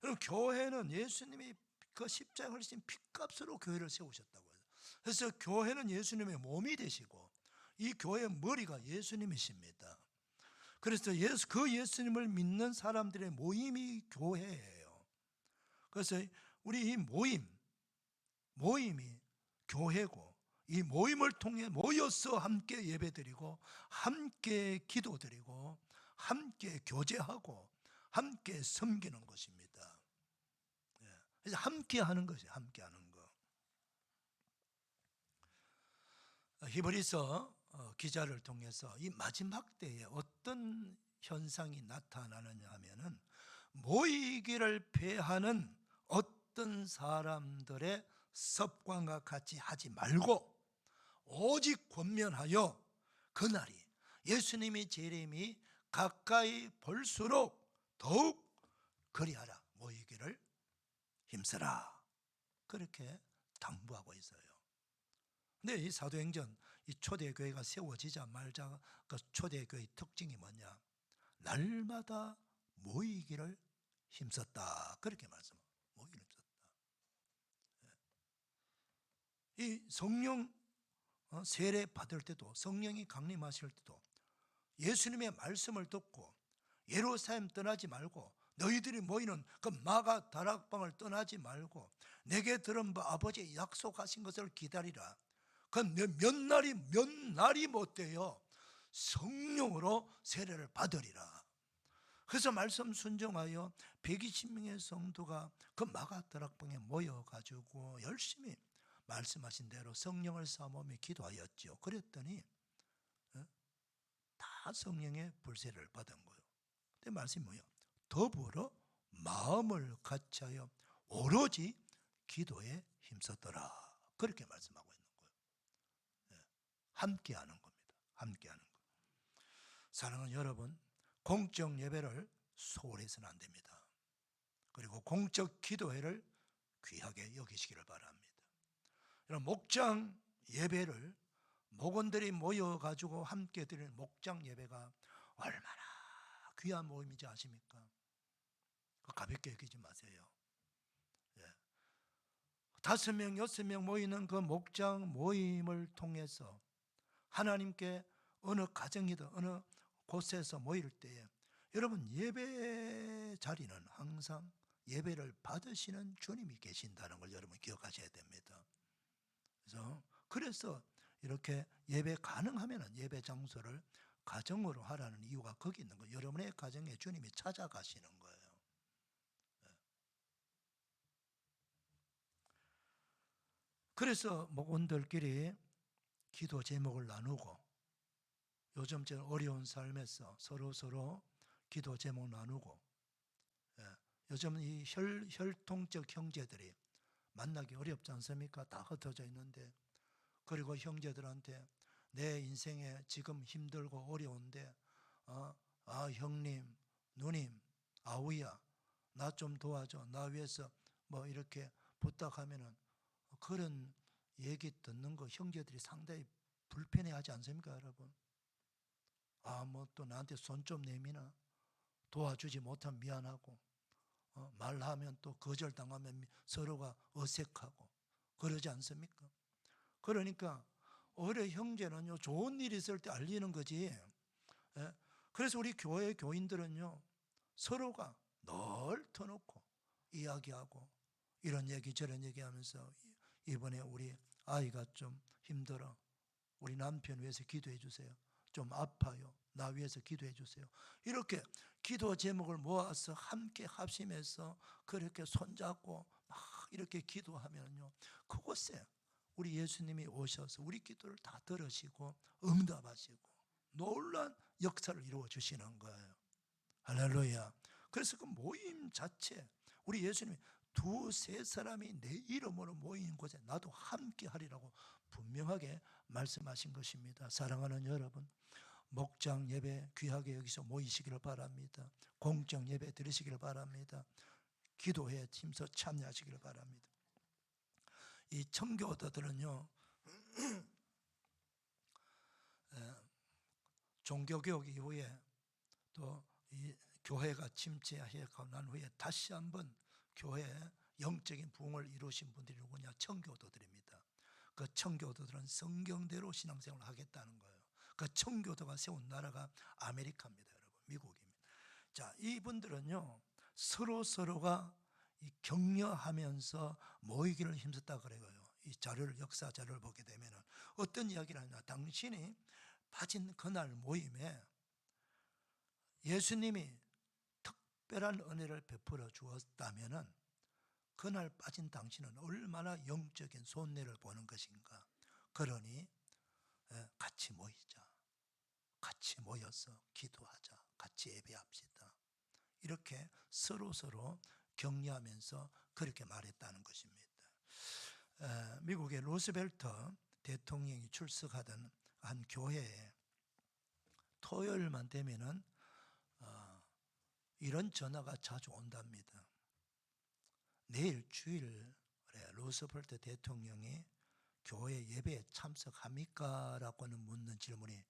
A: 여러분, 교회는 예수님이 그 십자가를 흘리신 피값으로 교회를 세우셨다고요. 그래서 교회는 예수님의 몸이 되시고 이 교회의 머리가 예수님이십니다. 그래서 그 예수님을 믿는 사람들의 모임이 교회예요. 그래서 우리 이 모임이 교회고, 이 모임을 통해 모여서 함께 예배드리고 함께 기도드리고 함께 교제하고 함께 섬기는 것입니다. 그래서 함께 하는 것이에요. 함께 하는 거. 히브리서 기자를 통해서 이 마지막 때에 어떤 현상이 나타나느냐 하면은 모이기를 패하는 어떤 사람들의 습관과 같이 하지 말고 오직 권면하여 그날이 예수님이 재림이 가까이 볼수록 더욱 그리하라 모이기를 힘쓰라 그렇게 당부하고 있어요. 근데 이 사도행전 이 초대교회가 세워지자 말자 그 초대교회의 특징이 뭐냐? 날마다 모이기를 힘썼다 그렇게 말씀합니다. 모이기를 힘썼다. 이 성령 세례 받을 때도 성령이 강림하실 때도 예수님의 말씀을 듣고 예루살렘 떠나지 말고 너희들이 모이는 그 마가 다락방을 떠나지 말고 내게 들은 바 아버지 약속하신 것을 기다리라. 그 몇 날이 못 돼요. 성령으로 세례를 받으리라. 그래서 말씀 순종하여 120명의 성도가 그 마가 다락방에 모여가지고 열심히 말씀하신 대로 성령을 사모하며 기도하였죠. 그랬더니 다 성령의 불세를 받은 거예요. 근데 말씀이 뭐예요? 더불어 마음을 같이하여 오로지 기도에 힘썼더라 그렇게 말씀하고 있는 거예요. 함께하는 겁니다. 함께하는 거. 사랑하는 여러분, 공적 예배를 소홀히 해서는 안 됩니다. 그리고 공적 기도회를 귀하게 여기시기를 바랍니다. 이런 목장 예배를 목원들이 모여가지고 함께 드리는 목장 예배가 얼마나 귀한 모임인지 아십니까? 가볍게 여기지 마세요. 5명, 6명 모이는 그 목장 모임을 통해서 하나님께 어느 가정이든 어느 곳에서 모일 때에 여러분 예배 자리는 항상 예배를 받으시는 주님이 계신다는 걸 여러분 기억하셔야 됩니다. 그래서 이렇게 예배 가능하면 예배 장소를 가정으로 하라는 이유가 거기 있는 거예요. 여러분의 가정에 주님이 찾아가시는 거예요. 그래서 목원들끼리 기도 제목을 나누고 요즘 저 어려운 삶에서 서로 기도 제목 나누고 요즘 이 혈통적 형제들이 만나기 어렵지 않습니까? 다 흩어져 있는데 그리고 형제들한테 내 인생에 지금 힘들고 어려운데 형님, 누님, 아우야 나 좀 도와줘. 나 위해서 뭐 이렇게 부탁하면은 그런 얘기 듣는 거 형제들이 상당히 불편해하지 않습니까, 여러분? 뭐 또 나한테 손 좀 내미나 도와주지 못하면 미안하고 말하면 또 거절당하면 서로가 어색하고 그러지 않습니까? 그러니까 오히려 형제는요 좋은 일이 있을 때 알리는 거지. 그래서 우리 교회 교인들은요 서로가 늘 터놓고 이야기하고 이런 얘기 저런 얘기하면서 이번에 우리 아이가 좀 힘들어. 우리 남편 위해서 기도해 주세요. 좀 아파요. 나 위해서 기도해 주세요. 이렇게 기도 제목을 모아서 함께 합심해서 그렇게 손잡고 막 이렇게 기도하면요 그곳에 우리 예수님이 오셔서 우리 기도를 다 들으시고 응답하시고 놀라운 역사를 이루어 주시는 거예요. 할렐루야. 그래서 그 모임 자체 우리 예수님이 2-3사람이 내 이름으로 모이는 곳에 나도 함께 하리라고 분명하게 말씀하신 것입니다. 사랑하는 여러분, 목장 예배 귀하게 여기서 모이시기를 바랍니다. 공적 예배 드리시기를 바랍니다. 기도에 힘써 참여하시기를 바랍니다. 이 청교도들은요 종교개혁 이후에 또 이 교회가 침체하고 난 후에 다시 한번 교회에 영적인 부흥을 이루신 분들이 누구냐? 청교도들입니다. 그 청교도들은 성경대로 신앙생활을 하겠다는 거예요. 그 청교도가 세운 나라가 아메리카입니다, 여러분. 미국입니다. 자, 이분들은요 서로가 이 격려하면서 모이기를 힘썼다 그래요. 이 자료를 역사 자료를 보게 되면 어떤 이야기를 하냐? 당신이 빠진 그날 모임에 예수님이 특별한 은혜를 베풀어 주었다면은 그날 빠진 당신은 얼마나 영적인 손해를 보는 것인가. 그러니 같이 모이자. 같이 모여서 기도하자. 같이 예배합시다. 이렇게 서로 격려하면서 그 그렇게 말했다는 것입니다. 미국의 루스벨트 대통령이 출석하던 한 교회에 토요일만 되면은 이런 전화가 자주 온답니다. 내일 주일에 루스벨트 대통령이 교회 예배에 참석합니까? 라고는 묻는 질문이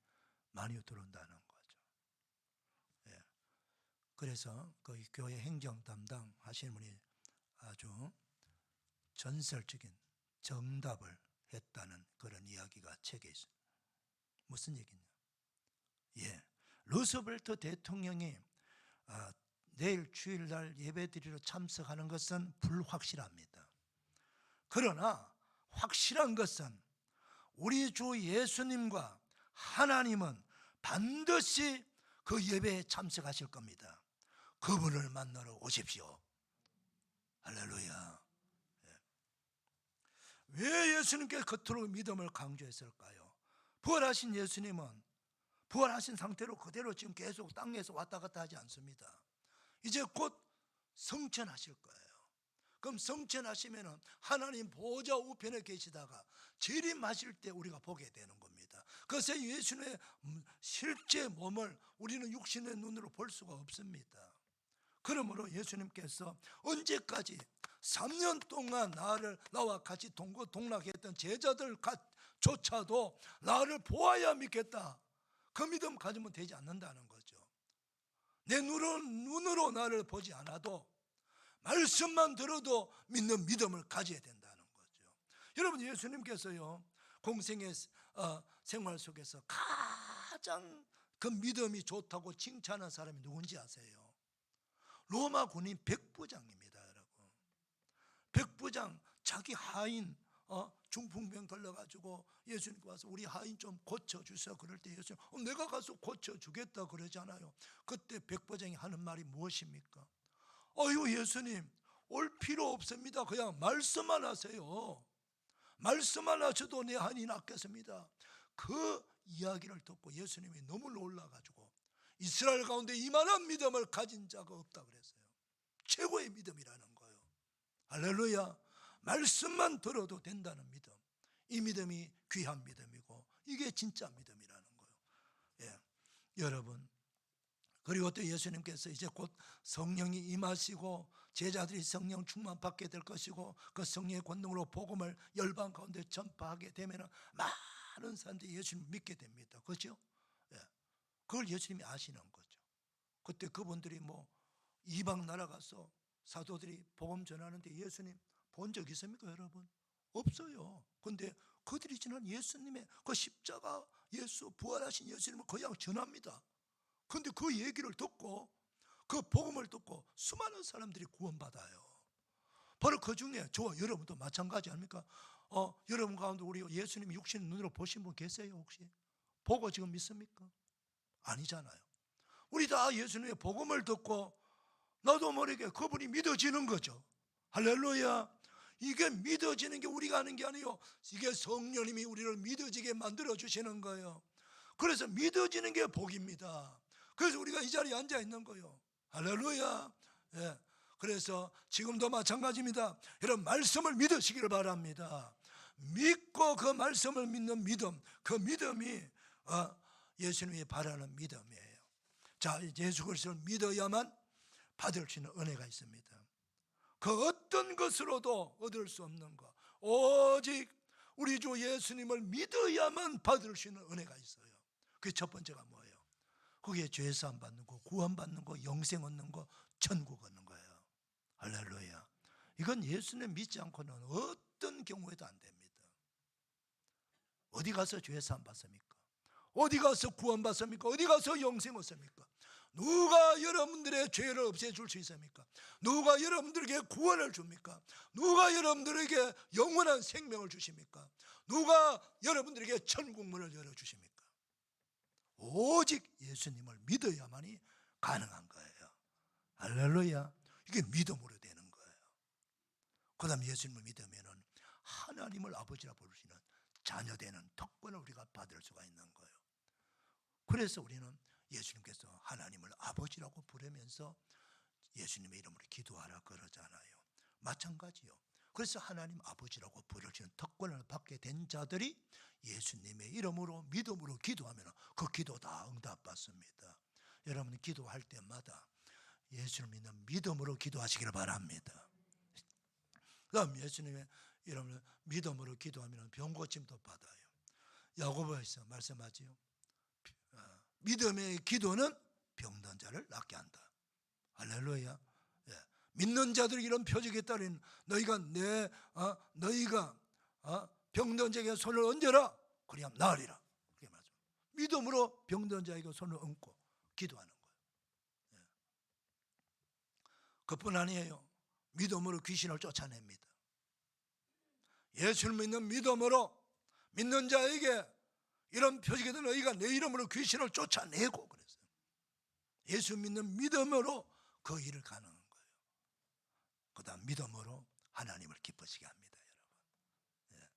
A: 많이 들어온다는 거죠. 예. 그래서 그 교회 행정 담당 하시는 분이 아주 전설적인 정답을 했다는 그런 이야기가 책에 있어요. 무슨 얘기냐? 예, 루스벨트 대통령이 내일 주일날 예배드리러 참석하는 것은 불확실합니다. 그러나 확실한 것은 우리 주 예수님과 하나님은 반드시 그 예배에 참석하실 겁니다. 그분을 만나러 오십시오. 할렐루야. 왜 예수님께서 겉으로 믿음을 강조했을까요? 부활하신 예수님은 부활하신 상태로 그대로 지금 계속 땅에서 왔다 갔다 하지 않습니다. 이제 곧 성천하실 거예요. 그럼 성천하시면 하나님 보좌 우편에 계시다가 재림하실 때 우리가 보게 되는 겁니다. 그래서 예수님의 실제 몸을 우리는 육신의 눈으로 볼 수가 없습니다. 그러므로 예수님께서 언제까지 3년 동안 나와 같이 동락했던 제자들조차도 나를 보아야 믿겠다, 그 믿음 가지면 되지 않는다는 거죠. 내 눈으로 나를 보지 않아도 말씀만 들어도 믿는 믿음을 가져야 된다는 거죠. 여러분, 예수님께서요 공생의 생활 속에서 가장 그 믿음이 좋다고 칭찬한 사람이 누군지 아세요? 로마 군인 백부장입니다. 여러분, 백부장 자기 하인 중풍병 걸려가지고 예수님께 와서 우리 하인 좀 고쳐주세요. 그럴 때 예수님 내가 가서 고쳐주겠다 그러잖아요. 그때 백부장이 하는 말이 무엇입니까? 예수님, 올 필요 없습니다. 그냥 말씀만 하세요. 말씀만 하셔도 내 하인이 낫겠습니다. 그 이야기를 듣고 예수님이 너무 놀라가지고 이스라엘 가운데 이만한 믿음을 가진 자가 없다 그랬어요. 최고의 믿음이라는 거예요. 할렐루야. 말씀만 들어도 된다는 믿음, 이 믿음이 귀한 믿음이고 이게 진짜 믿음이라는 거예요. 예. 여러분, 그리고 또 예수님께서 이제 곧 성령이 임하시고 제자들이 성령 충만 받게 될 것이고 그 성령의 권능으로 복음을 열방 가운데 전파하게 되면 많은 사람들이 예수님을 믿게 됩니다. 그렇죠? 예. 그걸 예수님이 아시는 거죠. 그때 그분들이 이방 나라 가서 사도들이 복음 전하는데 예수님 본 적 있습니까, 여러분? 없어요. 그런데 그들이 지난 예수님의 그 십자가, 예수 부활하신 예수님을 그냥 전합니다. 그런데 그 얘기를 듣고 그 복음을 듣고 수많은 사람들이 구원받아요. 바로 그 중에 저와 여러분도 마찬가지 아닙니까? 여러분 가운데 우리 예수님 육신 눈으로 보신 분 계세요? 혹시 보고 지금 믿습니까? 아니잖아요. 우리 다 예수님의 복음을 듣고 나도 모르게 그분이 믿어지는 거죠. 할렐루야. 이게 믿어지는 게 우리가 하는 게 아니에요. 이게 성령님이 우리를 믿어지게 만들어 주시는 거예요. 그래서 믿어지는 게 복입니다. 그래서 우리가 이 자리에 앉아 있는 거예요. 할렐루야. 예. 그래서 지금도 마찬가지입니다. 여러분, 말씀을 믿으시기를 바랍니다. 믿고 그 말씀을 믿는 믿음, 그 믿음이 예수님이 바라는 믿음이에요. 자, 예수 그리스도를 믿어야만 받을 수 있는 은혜가 있습니다. 그 어떤 것으로도 얻을 수 없는 것, 오직 우리 주 예수님을 믿어야만 받을 수 있는 은혜가 있어요. 그게 첫 번째가 뭐예요? 그게 죄사함 받는 거, 구원받는 거, 영생 얻는 거, 천국 얻는 거예요. 할렐루야. 이건 예수님 믿지 않고는 어떤 경우에도 안 됩니다. 어디 가서 죄사함 받습니까? 어디 가서 구원받습니까? 어디 가서 영생 얻습니까? 누가 여러분들의 죄를 없애줄 수 있습니까? 누가 여러분들에게 구원을 줍니까? 누가 여러분들에게 영원한 생명을 주십니까? 누가 여러분들에게 천국문을 열어주십니까? 오직 예수님을 믿어야만이 가능한 거예요. 할렐루야. 이게 믿음으로 되는 거예요. 그 다음 예수님을 믿으면 하나님을 아버지라 부르시는 자녀되는 특권을 우리가 받을 수가 있는 거예요. 그래서 우리는 예수님께서 하나님을 아버지라고 부르면서 예수님의 이름으로 기도하라 그러잖아요. 마찬가지요. 그래서 하나님 아버지라고 부르시는 특권을 받게 된 자들이 예수님의 이름으로 믿음으로 기도하면 그 기도 다 응답받습니다. 여러분 기도할 때마다 예수를 믿는 믿음으로 기도하시기를 바랍니다. 그다음 예수님의 이름으로 믿음으로 기도하면 병 고침도 받아요. 야고보에서 말씀하지요. 믿음의 기도는 병든 자를 낫게 한다. 할렐루야. 예. 믿는 자들이 이런 표적에 따른 너희가 병든 자에게 손을 얹어라. 그리하면 나으리라. 그게 맞아. 믿음으로 병든 자에게 손을 얹고 기도하는 거예요. 예. 그뿐 아니에요. 믿음으로 귀신을 쫓아냅니다. 예수를 믿는 믿음으로 믿는 자에게 이런 표적에 따른 너희가 내 이름으로 귀신을 쫓아내고 그랬어요. 예수 믿는 믿음으로 그 일을 가능한 거예요. 그 다음 믿음으로 하나님을 기쁘시게 합니다. 여러분. 예.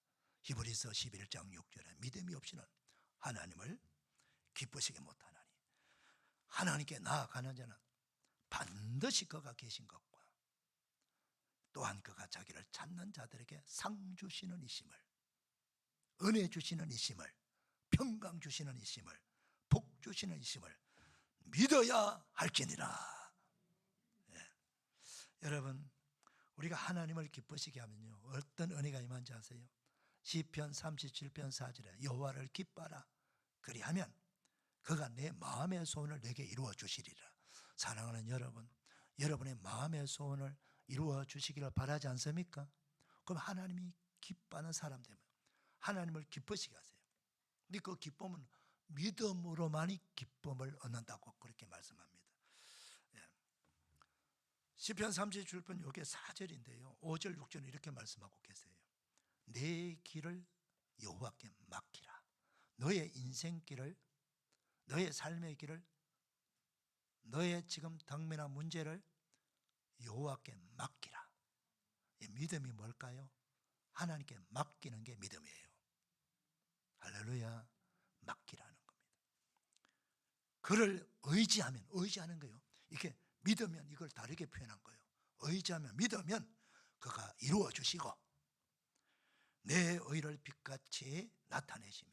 A: 히브리서 11장 6절에 믿음이 없이는 하나님을 기쁘시게 못하나니 하나님께 나아가는 자는 반드시 그가 계신 것과 또한 그가 자기를 찾는 자들에게 상 주시는 이심을, 은혜 주시는 이심을, 평강 주시는 이심을, 복 주시는 이심을 믿어야 할지니라. 예. 여러분 우리가 하나님을 기쁘시게 하면요 어떤 은혜가 임한지 아세요? 시편 37편 4절에 여호와를 기뻐하라 그리하면 그가 내 마음의 소원을 내게 이루어 주시리라. 사랑하는 여러분, 여러분의 마음의 소원을 이루어 주시기를 바라지 않습니까? 그럼 하나님이 기뻐하는 사람 되면 하나님을 기쁘시게 하세요. 근데 그 기쁨은 믿음으로만이 기쁨을 얻는다고 그렇게 말씀합니다. 예. 시편 37편 요게 4절인데요 5절 6절은 이렇게 말씀하고 계세요. 내 길을 여호와께 맡기라. 너의 인생길을, 너의 삶의 길을, 너의 지금 당면한 문제를 여호와께 맡기라. 이 믿음이 뭘까요? 하나님께 맡기는 게 믿음이에요. 할렐루야. 맡기라는 겁니다. 그를 의지하면, 의지하는 거예요. 이렇게 믿으면 이걸 다르게 표현한 거예요. 의지하면, 믿으면 그가 이루어 주시고 내 의를 빛같이 나타내시며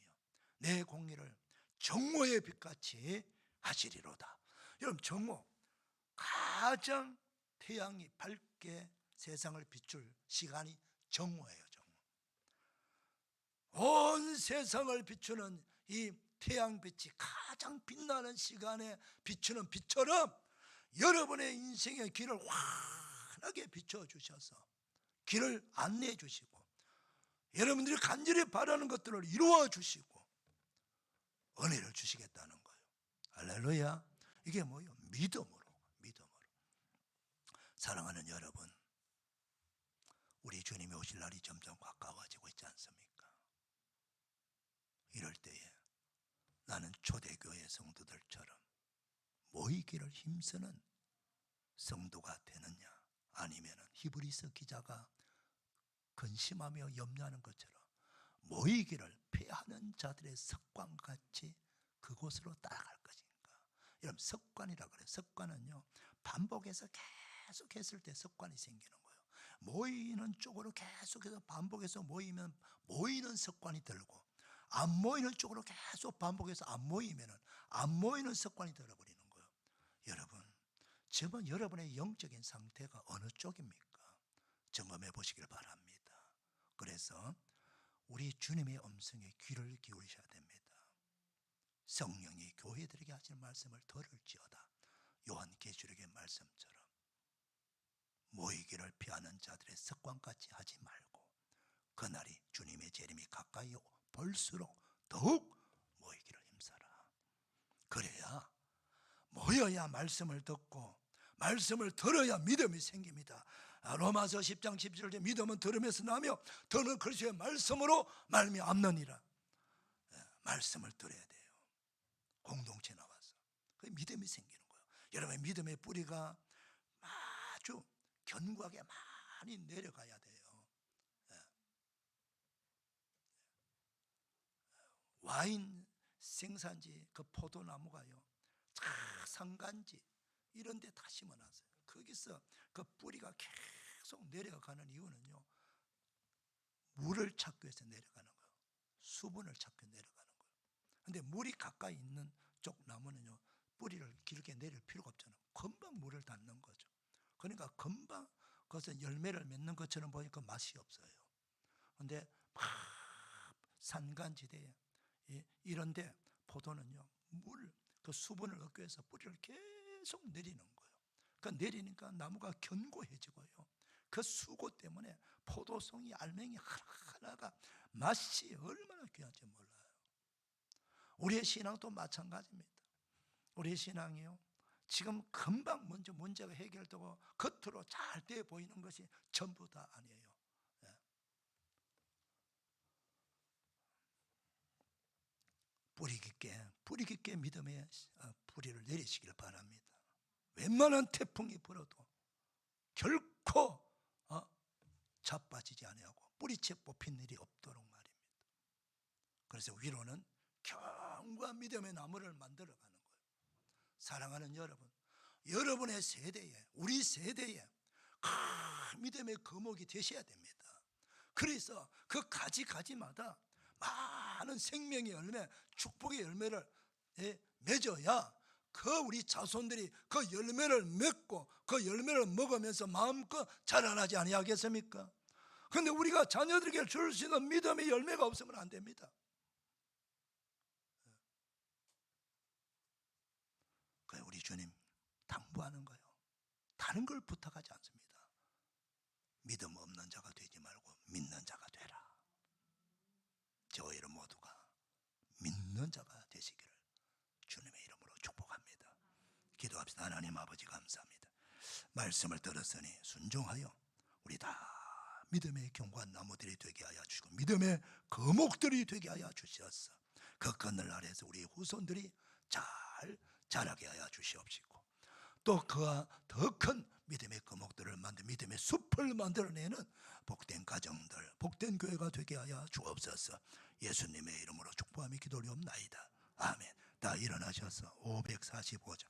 A: 내 공의를 정오의 빛같이 하시리로다. 여러분 정오, 가장 태양이 밝게 세상을 비출 시간이 정오예요. 정오. 온 세상을 비추는 이 태양빛이 가장 빛나는 시간에 비추는 빛처럼 여러분의 인생의 길을 환하게 비춰주셔서 길을 안내해 주시고 여러분들이 간절히 바라는 것들을 이루어 주시고 은혜를 주시겠다는 거예요. 할렐루야. 이게 뭐예요? 믿음으로. 사랑하는 여러분, 우리 주님이 오실 날이 점점 가까워지고 있지 않습니까? 이럴 때에 나는 초대교회 성도들처럼 모이기를 힘쓰는 성도가 되느냐, 아니면 히브리서 기자가 근심하며 염려하는 것처럼 모이기를 패하는 자들의 습관같이 그곳으로 따라갈 것인가? 여러분 습관이라고 그래요. 습관은요 반복해서 계속 했을 때 습관이 생기는 거예요. 모이는 쪽으로 계속해서 반복해서 모이면 모이는 습관이 들고, 안 모이는 쪽으로 계속 반복해서 안 모이면은 안 모이는 습관이 들어버리는 거예요. 여러분 지금은 여러분의 영적인 상태가 어느 쪽입니까? 점검해 보시길 바랍니다. 그래서 우리 주님의 음성에 귀를 기울이셔야 됩니다. 성령이 교회들에게 하시는 말씀을 들을지어다. 요한계시록의 말씀처럼 모이기를 피하는 자들의 습관같이 하지 말고 그날이 주님의 재림이 가까이 볼수록 더욱 모이기를 힘써라. 그래야 모여야 말씀을 듣고 말씀을 들어야 믿음이 생깁니다. 로마서 10장 17절에 믿음은 들음에서 나며 들은 그리스도의 말씀으로 말미암느니라. 말씀을 들어야 돼요. 공동체 나와서 그 믿음이 생기는 거예요. 여러분의 믿음의 뿌리가 아주 견고하게 많이 내려가야 돼요. 와인 생산지 그 포도나무가요 산간지 이런 데 다 심어놨어요. 거기서 그 뿌리가 계속 내려가는 이유는요, 물을 찾기 위해서 내려가는 거예요. 수분을 찾기 위해서 내려가는 거예요. 근데 물이 가까이 있는 쪽 나무는요, 뿌리를 길게 내릴 필요가 없잖아요. 금방 물을 닿는 거죠. 그러니까 금방 그것은 열매를 맺는 것처럼 보니까 맛이 없어요. 근데 막 산간지대에 이런데 포도는요, 그 수분을 얻기 위해서 뿌리를 계속 내리는 거예요. 그러니까 내리니까 나무가 견고해지고요, 그 수고 때문에 포도송이 알맹이 하나하나가 맛이 얼마나 귀한지 몰라요. 우리의 신앙도 마찬가지입니다. 우리의 신앙이요, 지금 금방 먼저 문제가 해결되고 겉으로 잘 돼 보이는 것이 전부 다 아니에요. 뿌리 깊게 믿음의 뿌리를 내리시길 바랍니다. 웬만한 태풍이 불어도 결코 자빠지지 아니하고 뿌리채 뽑힌 일이 없도록 말입니다. 그래서 위로는 견고한 믿음의 나무를 만들어가는 거예요. 사랑하는 여러분, 여러분의 세대에, 우리 세대에 큰 믿음의 거목이 되셔야 됩니다. 그래서 그 가지마다 많은 생명의 열매, 축복의 열매를 맺어야 그 우리 자손들이 그 열매를 맺고 그 열매를 먹으면서 마음껏 자라나지 아니하겠습니까? 그런데 우리가 자녀들에게 줄 수 있는 믿음의 열매가 없으면 안 됩니다. 그래, 우리 주님 당부하는 거예요. 다른 걸 부탁하지 않습니다. 믿음 없는 자가 되지 말고 믿는 자가 되라. 저와 여러분 모두가 믿는 자가 되시기를 주님의 이름으로 축복합니다. 기도합시다. 하나님 아버지 감사합니다. 말씀을 들었으니 순종하여 우리 다 믿음의 견고한 나무들이 되게 하여 주시고 믿음의 거목들이 되게 하여 주시옵소서. 그 그늘 아래에서 우리 후손들이 잘 자라게 하여 주시옵시고 또 그와 더 큰 믿음의 거목들을 만들 믿음의 숲을 만들어내는 복된 가정들, 복된 교회가 되게 하여 주옵소서. 예수님의 이름으로 축복하며 기도하옵나이다. 아멘. 다 일어나셔서 545장.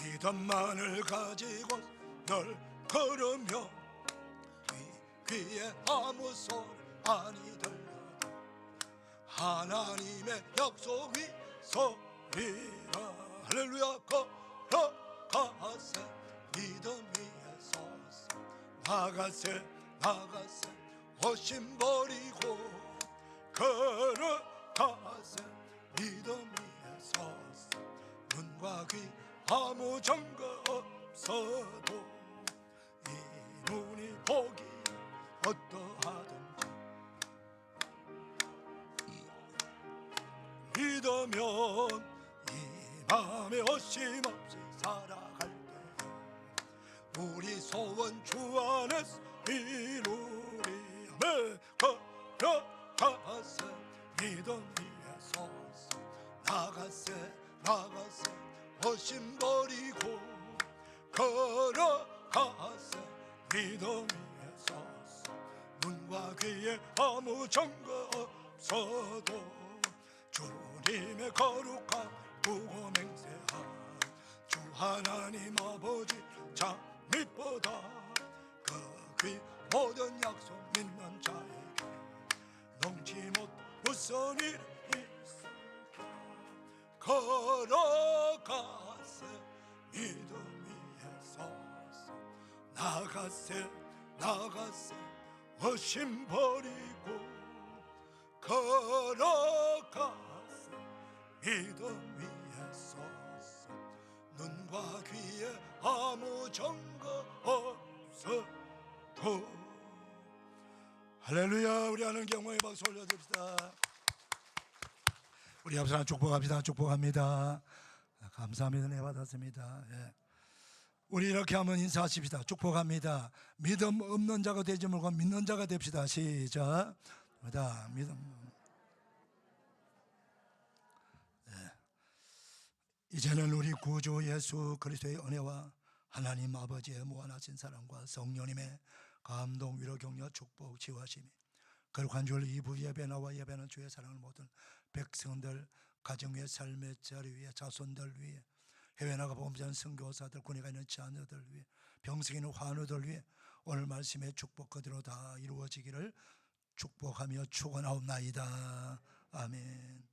A: 믿음만을 가지고 널 걸으며 귀에 아무 소리 아니 들려도 하나님의 약속이 소리라. 할렐루야. 걸어가세 믿음 위에 서서 나가세 허심 버리고 걸어가세 믿음 위에 서서 눈과 귀 아무 증거 없어도 이 눈이 보기 어떠하든지 믿으면 이 맘에 어심없이 살아갈 때 우리 소원 주 안에서 이루리. 걸어가세 믿음 위에 서서 나가세 허심 버리고 걸어가세 믿음 위에 서서 눈과 귀에 아무 증거 없어도 주님의 거룩한 보고 맹세한 주 하나님 아버지 장밋보다 그 귀 모든 약속 믿는 자에게 넘지 못 무슨 일이 있을까. 걸어가세 믿음 위에 서서 나가세 허심 버리고 걸어가세 믿음 위에 서서 눈과 귀에 아무 증거 없어도. 할렐루야. 우리 하는 경호의 박수 올려줍시다. 우리 앞서 하나 축복합니다. 감사합니다. 네, 받았습니다. 예. 우리 이렇게 한번 인사하십시다. 축복합니다. 믿음 없는 자가 되지 말고 믿는 자가 됩시다. 시작. 믿음. 예. 이제는 우리 구주 예수 그리스도의 은혜와 하나님 아버지의 무한하신 사랑과 성령님의 감동, 위로, 격려, 축복, 치유하심이 그리고 한 주일 2부 예배 나와 예배는 주의 사랑을 모든 백성들 가정의 삶의 자리 위에 자손들 위에 해외 나가 보험자는 선교사들 군에 있는 자녀들 위해 병성에 있는 환우들 위해 오늘 말씀의 축복 그대로 다 이루어지기를 축복하며 축원하옵나이다. 아멘.